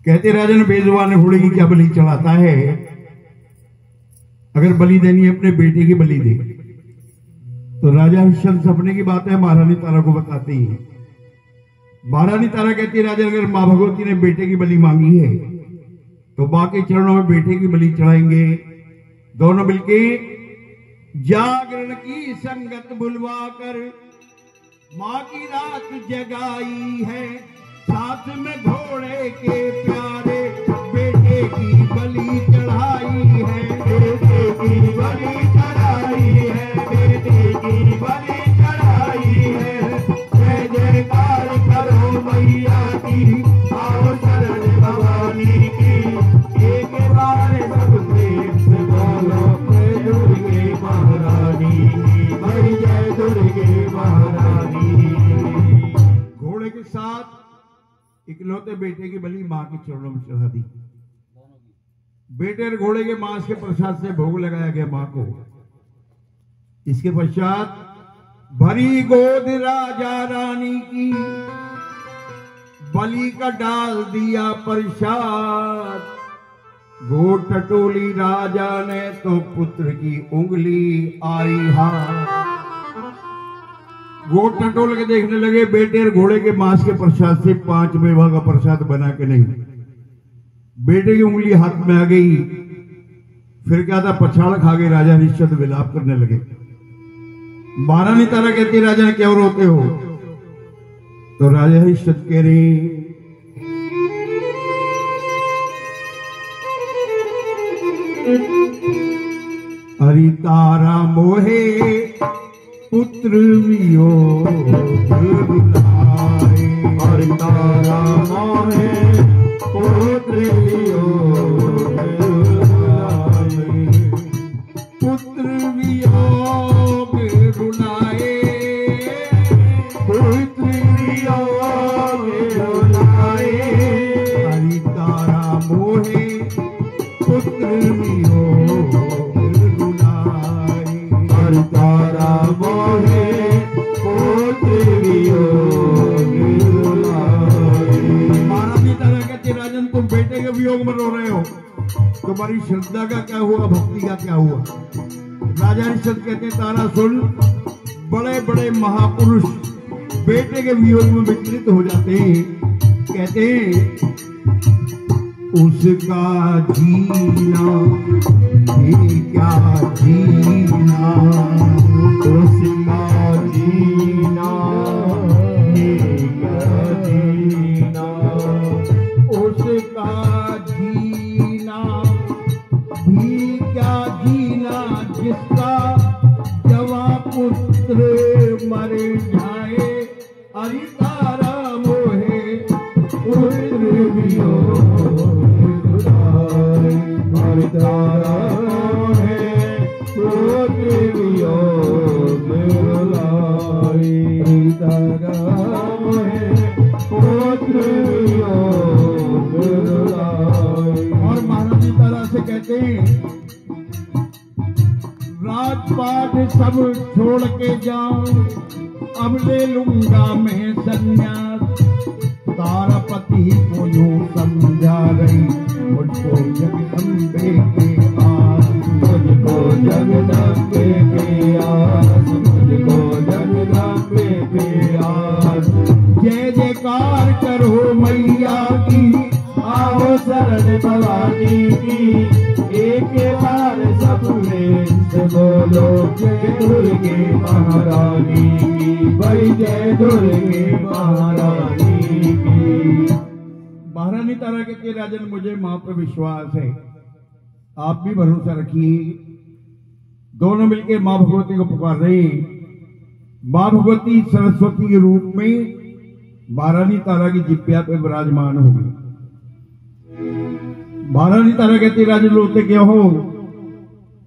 कहते राजन बेजुबान घोड़े की क्या बलि चढ़ाता है, अगर बलि देनी है अपने बेटे की बलि दे। तो राजा हरिश्चंद्र सपने की बात है महारानी तारा को बताते हैं। महारानी तारा कहती है राजा अगर मां भगवती ने बेटे की बलि मांगी है तो मां के चरणों में बेटे की बलि चढ़ाएंगे। दोनों मिलके जागरण की संगत बुलवा कर मां की रात जगाई है, साथ में घोड़े के प्यारे बेटे की बलि चढ़ाई है। बेटे की बलि चढ़ाई है, बेटे की बलि चढ़ाई है। जय जयकार करो मैया की, आओ शरण भवानी की। एक बार सब प्रेम से बोलो जय दुर्गे महारानी की, भाई जय दुर्गे महारानी। घोड़े के साथ इकलौते बेटे की बलि मां के चरणों में चढ़ा दी। बेटे और घोड़े के मांस के प्रसाद से भोग लगाया गया मां को। इसके पश्चात भरी गोद राजा रानी की, बलि का डाल दिया प्रसाद। गोद टटोली राजा ने तो पुत्र की उंगली आई हाथ। गोद टटोल के देखने लगे बेटे और घोड़े के मांस के प्रसाद से 5 मेवा का प्रसाद बना के नहीं, बेटे की उंगली हाथ में आ गई। फिर क्या था, पछाड़ खा गए। राजा हरिश्चंद्र विलाप करने लगे। महारानी तारा कहती राजा क्यों रोते हो? तो राजा हरिश्चंद्र कह रहे हरि तारा मोहे पुत्र वियोग बुलाए। हरि तारा मोहे पुत्र वियोग बुलाए। पुत्र वियोग रुलाए, पुत्र वियोग रुलाए। हरि तारा मोहे पुत्र वियोग रुलाए। हरि तारा मोहे लोग रो रहे हो, तुम्हारी श्रद्धा का क्या हुआ, भक्ति का क्या हुआ? राजा हरिश्चंद्र कहते हैं तारा सुन, बड़े बड़े महापुरुष बेटे के वियोग में विचलित हो जाते हैं। कहते हैं उसका जीना ये क्या जीना, उसका जीना ये क्या जीना, उसका जीना भी क्या जीना, जिसका जवा पुत्र मर जाए, अरे तारा मोहे पुत्र वियोग दुलारे, अरे तारा मोहे पुत्र वियोग दुलारे, तारा मोहे पुत्र वियोग दुलारे। और महाराज तारा से कहते हैं राजपाट सब छोड़ के जाऊं, अब ले लूंगा मैं संन्यास। तारापति को यूं समझा रही, मुझको जगदम्बे के आस, मुझको जगदम्बे के आस, मुझको जगदम्बे के आस। जय जयकार करो मैया की, आओ शरण भवानी की, एक बार सबने से बोलो जय दुर्गे महारानी की, भाई जय दुर्गे महारानी की। महारानी तारा कहती है राजन मुझे मां पर विश्वास है, आप भी भरोसा रखिए। दोनों मिलकर मां भगवती को पुकार रहे। मां भगवती सरस्वती के रूप में महारानी तारा की जिब्या पे विराजमान हो गई। महारानी तारा कहती राजन रोते क्यों हो,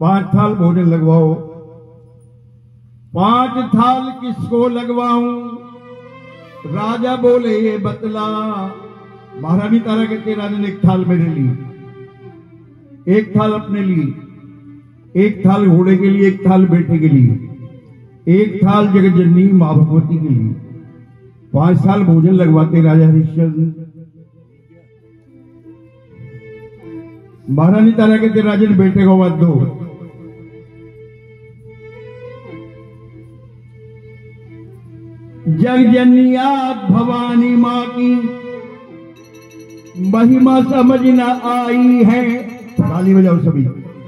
5 थाल भोजन लगवाओ। 5 थाल किसको लगवाऊं, राजा बोले ये बतला। महारानी तारा कहती राजन 1 थाल मेरे लिए, 1 थाल अपने लिए, 1 थाल घोड़े के लिए, 1 थाल बेटे के लिए, 1 थाल जगजननी मां भगवती के लिए। 5 साल भोजन लगवाते राजा हरिश्चंद्र। महारानी तारा कहते राजन बेटे को मत दो। जगजनियात भवानी मां की महिमा समझ न आई है। ताली बजाओ सभी।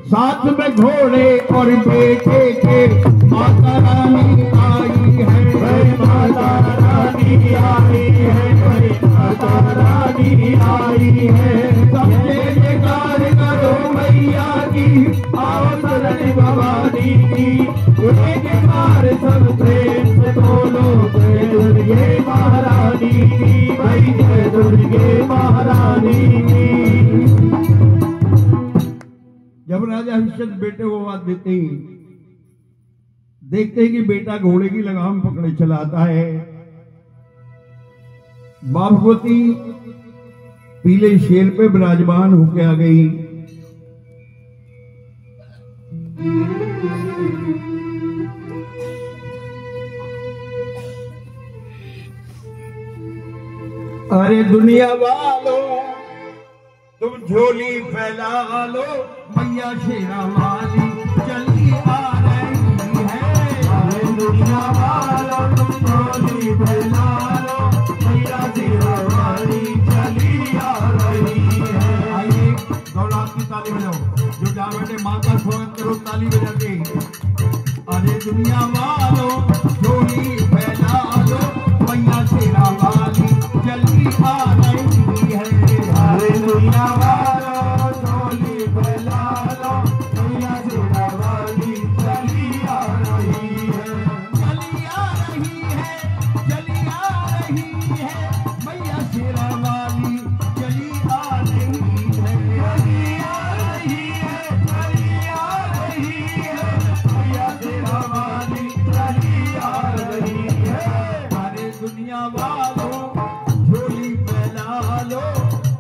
साथ में घोड़े और बेटे के माता रानी आई है, माता रानी आई है, माता रानी आई है। सबसे जयकार करो मैया की, आओ शरण भवानी की, एक बार सब प्रेम से बोलो जय दुर्गे महारानी की, भाई जय दुर्गे महारानी की। जब राजा हरिश्चंद्र बेटे को आवाज देते हैं, देखते हैं कि बेटा घोड़े की लगाम पकड़े चला आता है। मां भगवती पीले शेर पे विराजमान होके आ गई। अरे दुनिया वालों तुम झोली फैला लो, मैया शेरा वाली चली आ रही है। अरे दुनिया वालों तुम झोली फैला लो, मैया शेरा वाली चली आ रही है। आइए दौलत की ताली बजाओ, जो जा बैठे मां का स्वागत करो ताली बजा के। अरे दुनिया वालों झोली फैला लो, मैया शेरा वाली चली आ रही है। अरे दुनिया वालों झोली फैला लो, मैया शेरा वाली चली आ रही है। चली आ रही है, चली आ रही है, मैया शेरा वाली चली आ रही है। चली आ रही है, चली आ रही है, मैया शेरा वाली चली आ रही है। अरे दुनिया वालों झोली फैला लो,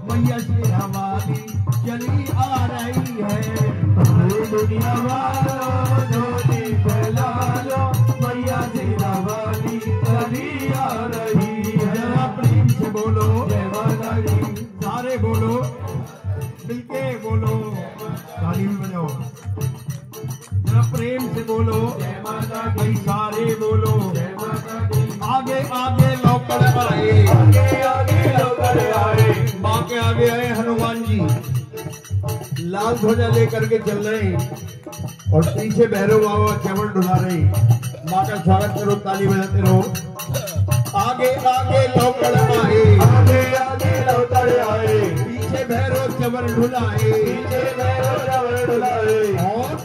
मैया शेरा वाली चली आ रही है। अरे दुनिया वालों झोली फैला लो, मैया शेरा वाली चली आ रही है। जरा प्रेम से बोलो जय माता दी, सारे बोलो जरा प्रेम से बोलो जय माता दी, भाई सारे बोलो जय माता दी। आगे आगे लौकर आए, आगे आगे लौकर आए, माँ के आगे आए हनुमान जी, लाल ध्वजा लेकर के चल रहे हैं और पीछे भैरव बाबा चवल डुला रहे हैं। माँ का स्वागत करो, ताली बजाते रहो। आगे आगे लौकर आए, आगे आगे लौकर आए, पीछे भैरव चवर ढुलाए, पीछे भैरव चवर डुलाए, और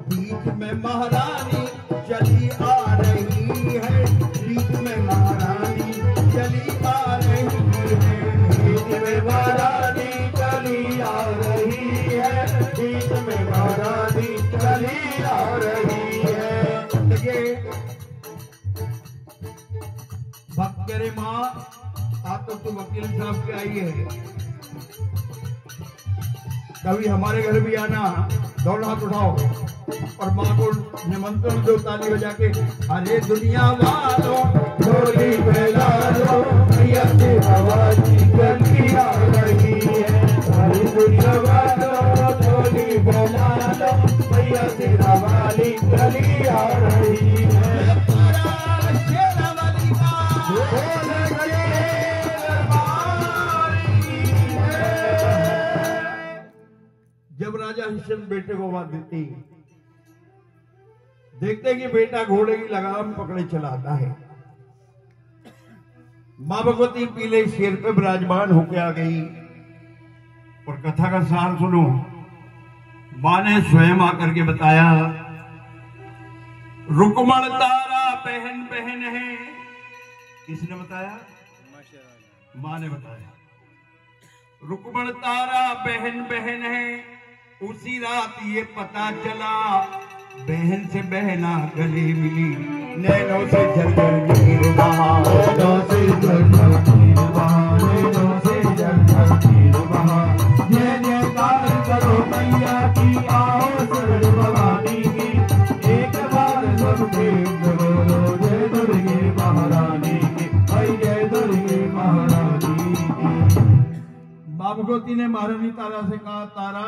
बीच में महारानी चली आ रही है, बीच में महारानी चली आ रही है, बीच में महारानी चली आ रही है, बीच में महारानी चली आ रही है। देखिए भक्त कह रहे माँ आप तो तुम वकील साहब के आई है, कभी हमारे घर भी आना, दोनों हाथ उठाओ और माँ को निमंत्रण दो, ताली बजा के। अरे दुनिया वालों झोली फैला लो, मैया से आवाज़ी चली आ रही है। सारी दुनिया वालों झोली फैला लो, मैया से आवाज़ी चली आ रही है। जब राजा हरिश्चंद्र बेटे को आवाज देती, देखते कि बेटा घोड़े की लगाम पकड़े चलाता है। मां भगवती पीले शेर पे विराजमान होके आ गई और कथा का सार सुनो। मां ने स्वयं आकर के बताया, रुक्मण तारा बहन बहन है। किसने बताया? मां ने बताया। रुक्मण तारा बहन बहन है, उसी रात ये पता चला, बहन से बहना गले मिली, नैनों से झरझर नीर बहा, नैनों से झरझर नीर बहा, नैनों से झरझर नीर बहा। जय जयकार करो मैया की, आओ शरण भवानी की, एक बार सब प्रेम बोलो जय दुर्गे महारानी की, भाई जय दुर्गे महारानी की। मां भगवती ने महारानी तारा से कहा, तारा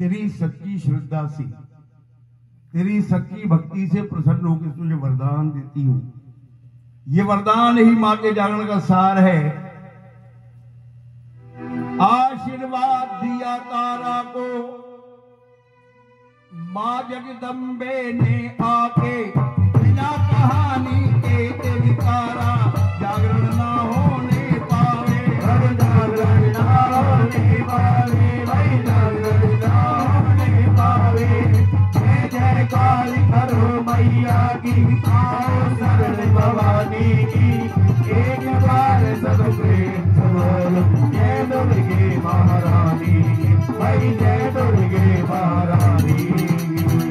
तेरी सच्ची श्रद्धा से, तेरी सच्ची भक्ति से प्रसन्न होकर तुझे वरदान देती हूं। ये वरदान ही मां के जागरण का सार है। आशीर्वाद दिया तारा को मां जगदम्बे ने आके, बिना कहानी के तेरी तारा जागरण ना होने पावे, जागरण ना होने पावे, भाई जागरण ना होने पावे। जय जयकार करो मैया की, आओ शरण भवानी की, एक बार सब प्रेम से बोलो जय दुर्गे महारानी की, भाई जय दुर्गे महारानी की।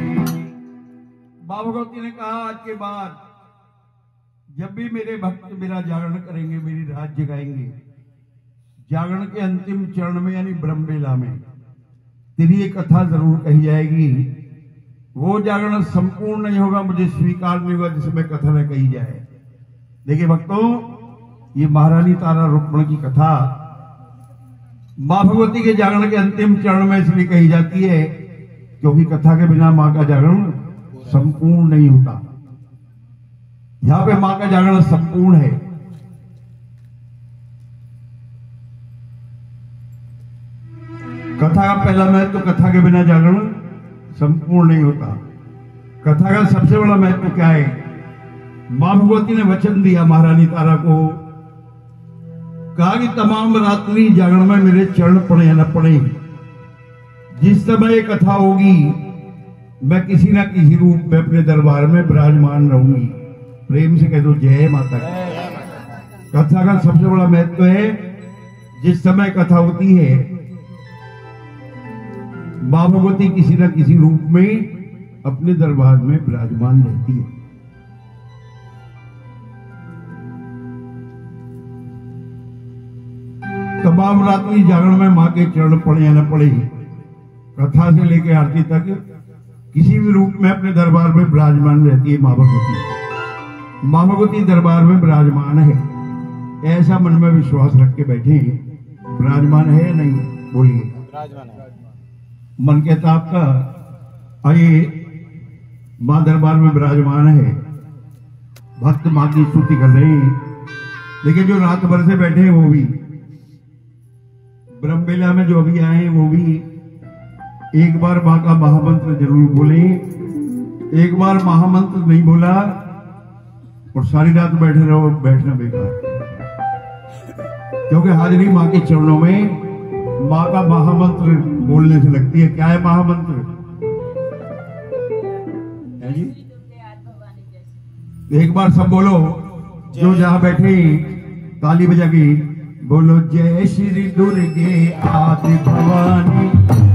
मां भगवती ने कहा, आज के बाद जब भी मेरे भक्त मेरा जागरण करेंगे, मेरी रात जगाएंगे, जागरण के अंतिम चरण में यानी ब्रह्मवेला में तेरी ये कथा जरूर कही जाएगी। वो जागरण संपूर्ण नहीं होगा, मुझे स्वीकार नहीं होगा जिसमें कथा न कही जाए। देखिए भक्तों, ये महारानी तारा रुक्मण की कथा मां भगवती के जागरण के अंतिम चरण में इसलिए कही जाती है क्योंकि कथा के बिना मां का जागरण संपूर्ण नहीं होता। यहां पे मां का जागरण संपूर्ण है। कथा का पहला महत्व, कथा के बिना जागरण संपूर्ण नहीं होता। कथा का सबसे बड़ा महत्व क्या है? मां भगवती ने वचन दिया महारानी तारा को, कहा कि तमाम रात्रि जागरण में मेरे चरण पड़े या न पड़े, जिस समय कथा होगी मैं किसी ना किसी रूप में अपने दरबार में विराजमान रहूंगी। प्रेम से कह दो जय माता की। कथा का सबसे बड़ा महत्व है, जिस समय कथा होती है मां भगवती किसी न किसी रूप में अपने दरबार में विराजमान रहती है। तमाम रात्रि जागरण में मां के चरण पड़े या न पड़े, कथा से लेकर आरती तक किसी भी रूप में अपने दरबार में विराजमान रहती है मां भगवती। मां भगवती दरबार में विराजमान है, ऐसा मन में विश्वास रख के बैठे। विराजमान है या नहीं? बोलिए। मन कहता आपका। आइए, मां दरबार में विराजमान है, भक्त मां की स्तुति कर रहे हैं। लेकिन जो रात भर से बैठे हैं वो भी, ब्रह्मवेला में जो अभी आए हैं वो भी एक बार मां का महामंत्र जरूर बोले। एक बार महामंत्र नहीं बोला और सारी रात बैठे रहो, बैठना बेकार। क्योंकि हाजिरी मां के चरणों में मां का महामंत्र बोलने से लगती है। क्या है महामंत्र? है जी? एक बार सब बोलो, जो जहां बैठे ताली बजा के बोलो, जय श्री दुर्गे आदि भवानी,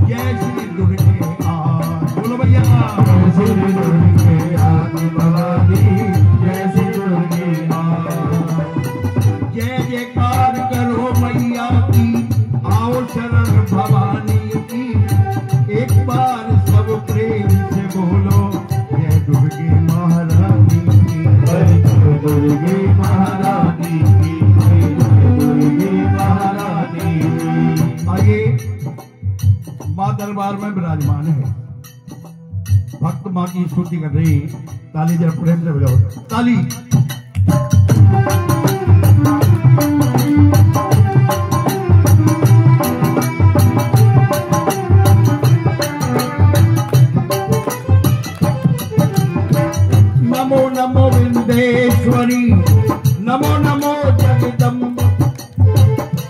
जय श्री दुर्गे आदि। बोलो भैया, जय श्री दुर्गे आदि भवानी, जय श्री दुर्गे आदि। जय जयकार करो मैया की, आओ शरण भवानी की। एक बार सब प्रेम से बोलो, जय दुर्गे महारानी की, जय दुर्गे महारानी की, जय दुर्गे महारानी की। आइए, मां दरबार में विराजमान है, भक्त मां की स्तुति कर रही। ताली जरा प्रेम से बजाओ, ताली। नमो नमो विंध्येश्वरी, नमो नमो जगदम्ब।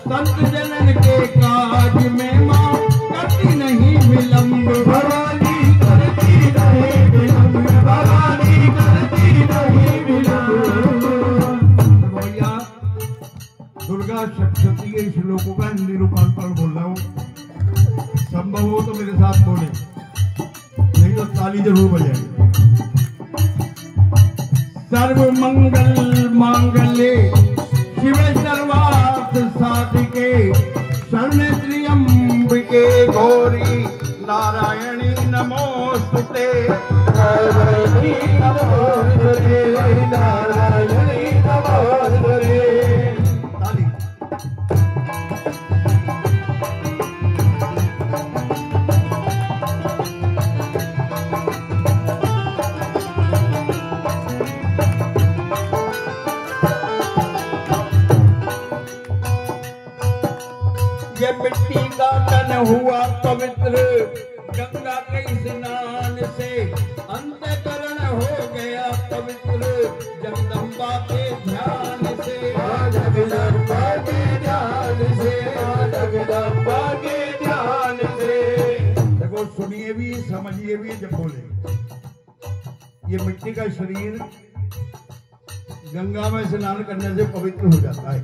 संत जनन के काज में मां करती नहीं विलंब, भवानी करती नहीं विलंब, भवानी करती नहीं विलंब। भैया, दुर्गा सप्तशती के श्लोकों का हिंदी रूपांतरण बोल रहा हूँ। संभव हो तो मेरे साथ बोले, नहीं तो ताली जरूर बजाए। सर्व मंगल मांगल्ये शिवे सर्वार्थ साधिके, शरण्ये त्र्यंबके गौरी नारायणी नमोस्तुते, नारायणी नमोस्तुते, नारायणी नमोस्तुते। ताली। ये मिट्टी का तन हुआ पवित्र, गंगा के स्नान से अंतःकरण हो गया पवित्र, जगदम्बा के ध्यान से, जगदम्बा के ध्यान से, जगदम्बा के ध्यान से। देखो, सुनिए भी समझिए भी जब बोले। ये मिट्टी का शरीर गंगा में स्नान करने से पवित्र हो जाता है,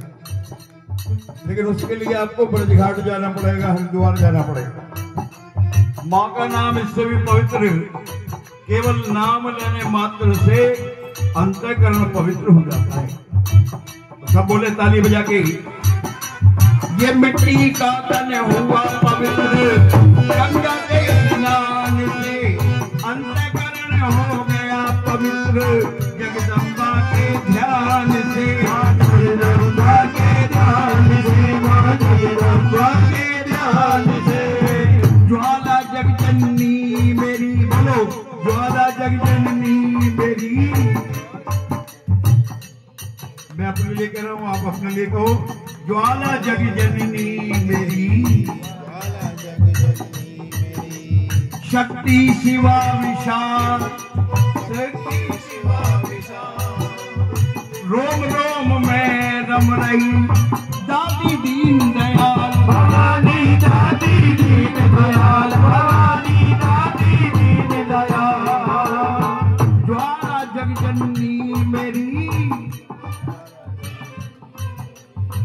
लेकिन उसके लिए आपको ब्रजघाट जाना पड़ेगा, हरिद्वार जाना पड़ेगा। मां का नाम इससे भी पवित्र, केवल नाम लेने मात्र से अंतःकरण पवित्र हो जाता है। सब बोले ताली बजा के, ये मिट्टी का तन हुआ पवित्र, गंगा के स्नान से अंतःकरण हो गया पवित्र, जगदम्बा के ध्यान से, जगदम्बा के ध्यान से, जगदम्बा के ध्यान से। ज्वाला जगजननी मेरी, बोलो ज्वाला जगजननी मेरी। मैं अपने लिए कह रहा हूँ, आप अपने लिए कहो, ज्वाला जगजननी मेरी, शक्ति शिवा विशाल, शक्ति शिवा विशाल, रोम रोम में रम रही दादी दीन दयाल, भवानी दादी दीन दयाल, भवानी दादी दीन दयाल। ज्वाला जगजननी मेरी,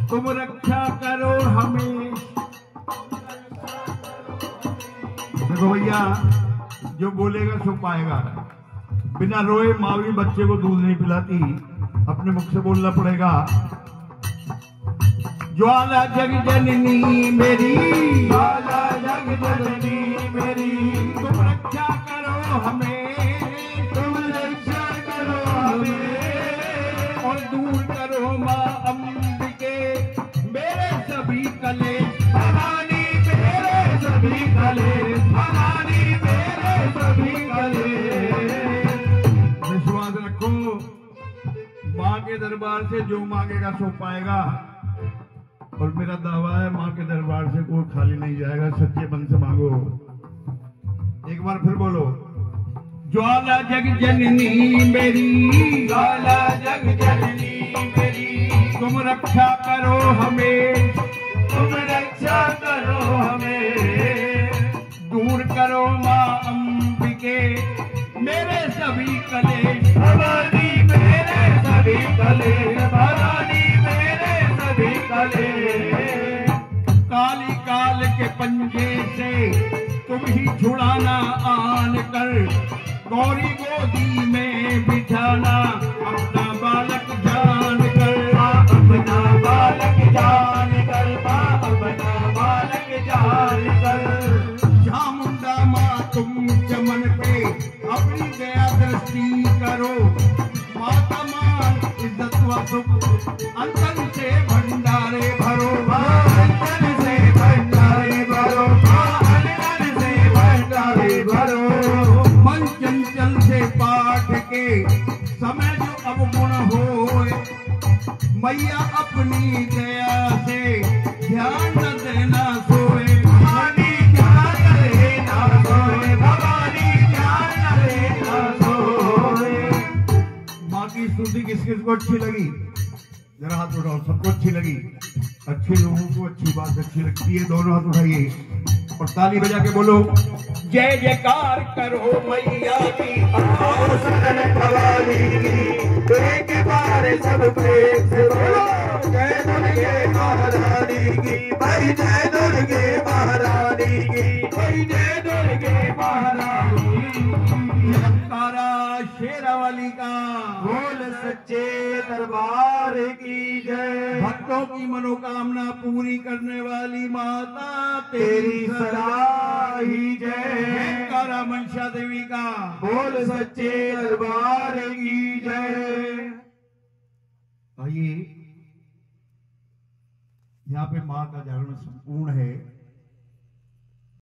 तुम रक्षा करो हमें। देखो भैया, जो बोलेगा सो पाएगा। बिना रोए माँ भी बच्चे को दूध नहीं पिलाती, अपने मुख से बोलना पड़ेगा। ज्वाला जगजननी मेरी, ज्वाला जगजननी मेरी, तुम रक्षा करो हमें, तुम रक्षा करो हमें, और दूर करो माँ अंबिके मेरे सभी कलेश, भवानी मेरे सभी कलेश, दरबार से जो मांगेगा सो पाएगा। और मेरा दावा है माँ के दरबार से कोई खाली नहीं जाएगा। सच्चे मन से मांगो। एक बार फिर बोलो। ज्वाला जग जननी मेरी, ज्वाला जग जननी मेरी, तुम रक्षा करो हमें, तुम रक्षा करो हमें। दूर करो माँ अंबिके मेरे सभी कलेश। भवानी मेरे सभी कलेश, भवानी मेरे सभी कलेश। काली काल के पंजे से तुम ही छुड़ाना आन कर, गौरी गोदी में बिठाना अपना बालक जान कर। अपना बालक जान कर, अपना बालक जान कर। चामुंडा माँ तुम चमन पे अपनी दया दृष्टि करो। माता मान इज्जत व सुख अंतन से भंडारे भरो। अंतन से भंडारे भरो, अंतन से भंडारे भरो। मन चंचल से पाठ के समय जो अवगुण होए, मैया अपनी दया से ध्यान न देना सोए। भवानी ध्यान न देना सोए, भवानी ध्यान न देना सोए। माँ की स्तुति किस किस को अच्छी लगी? जरा हाथ उठाओ। सबको अच्छी लगी? अच्छे लोगों को अच्छी बात अच्छी लगती है। दोनों हाथ उठाइए और ताली बजा के बोलो जय जयकार करो मैया की। आओ शरण भवानी की, एक बार सब प्रेम से बोलो जय दुर्गे महारानी की। भाई जय दुर्गे महारानी की, भाई जय दुर्गे महारानी की। तारा शेरावाली का बोल सच्चे दरबार की जय। भक्तों की मनोकामना पूरी करने वाली माता तेरी सदा ही जय। तारा मनसा देवी का बोल सच्चे दरबार की जय। आइए, यहाँ पे माँ का जागरण संपूर्ण है।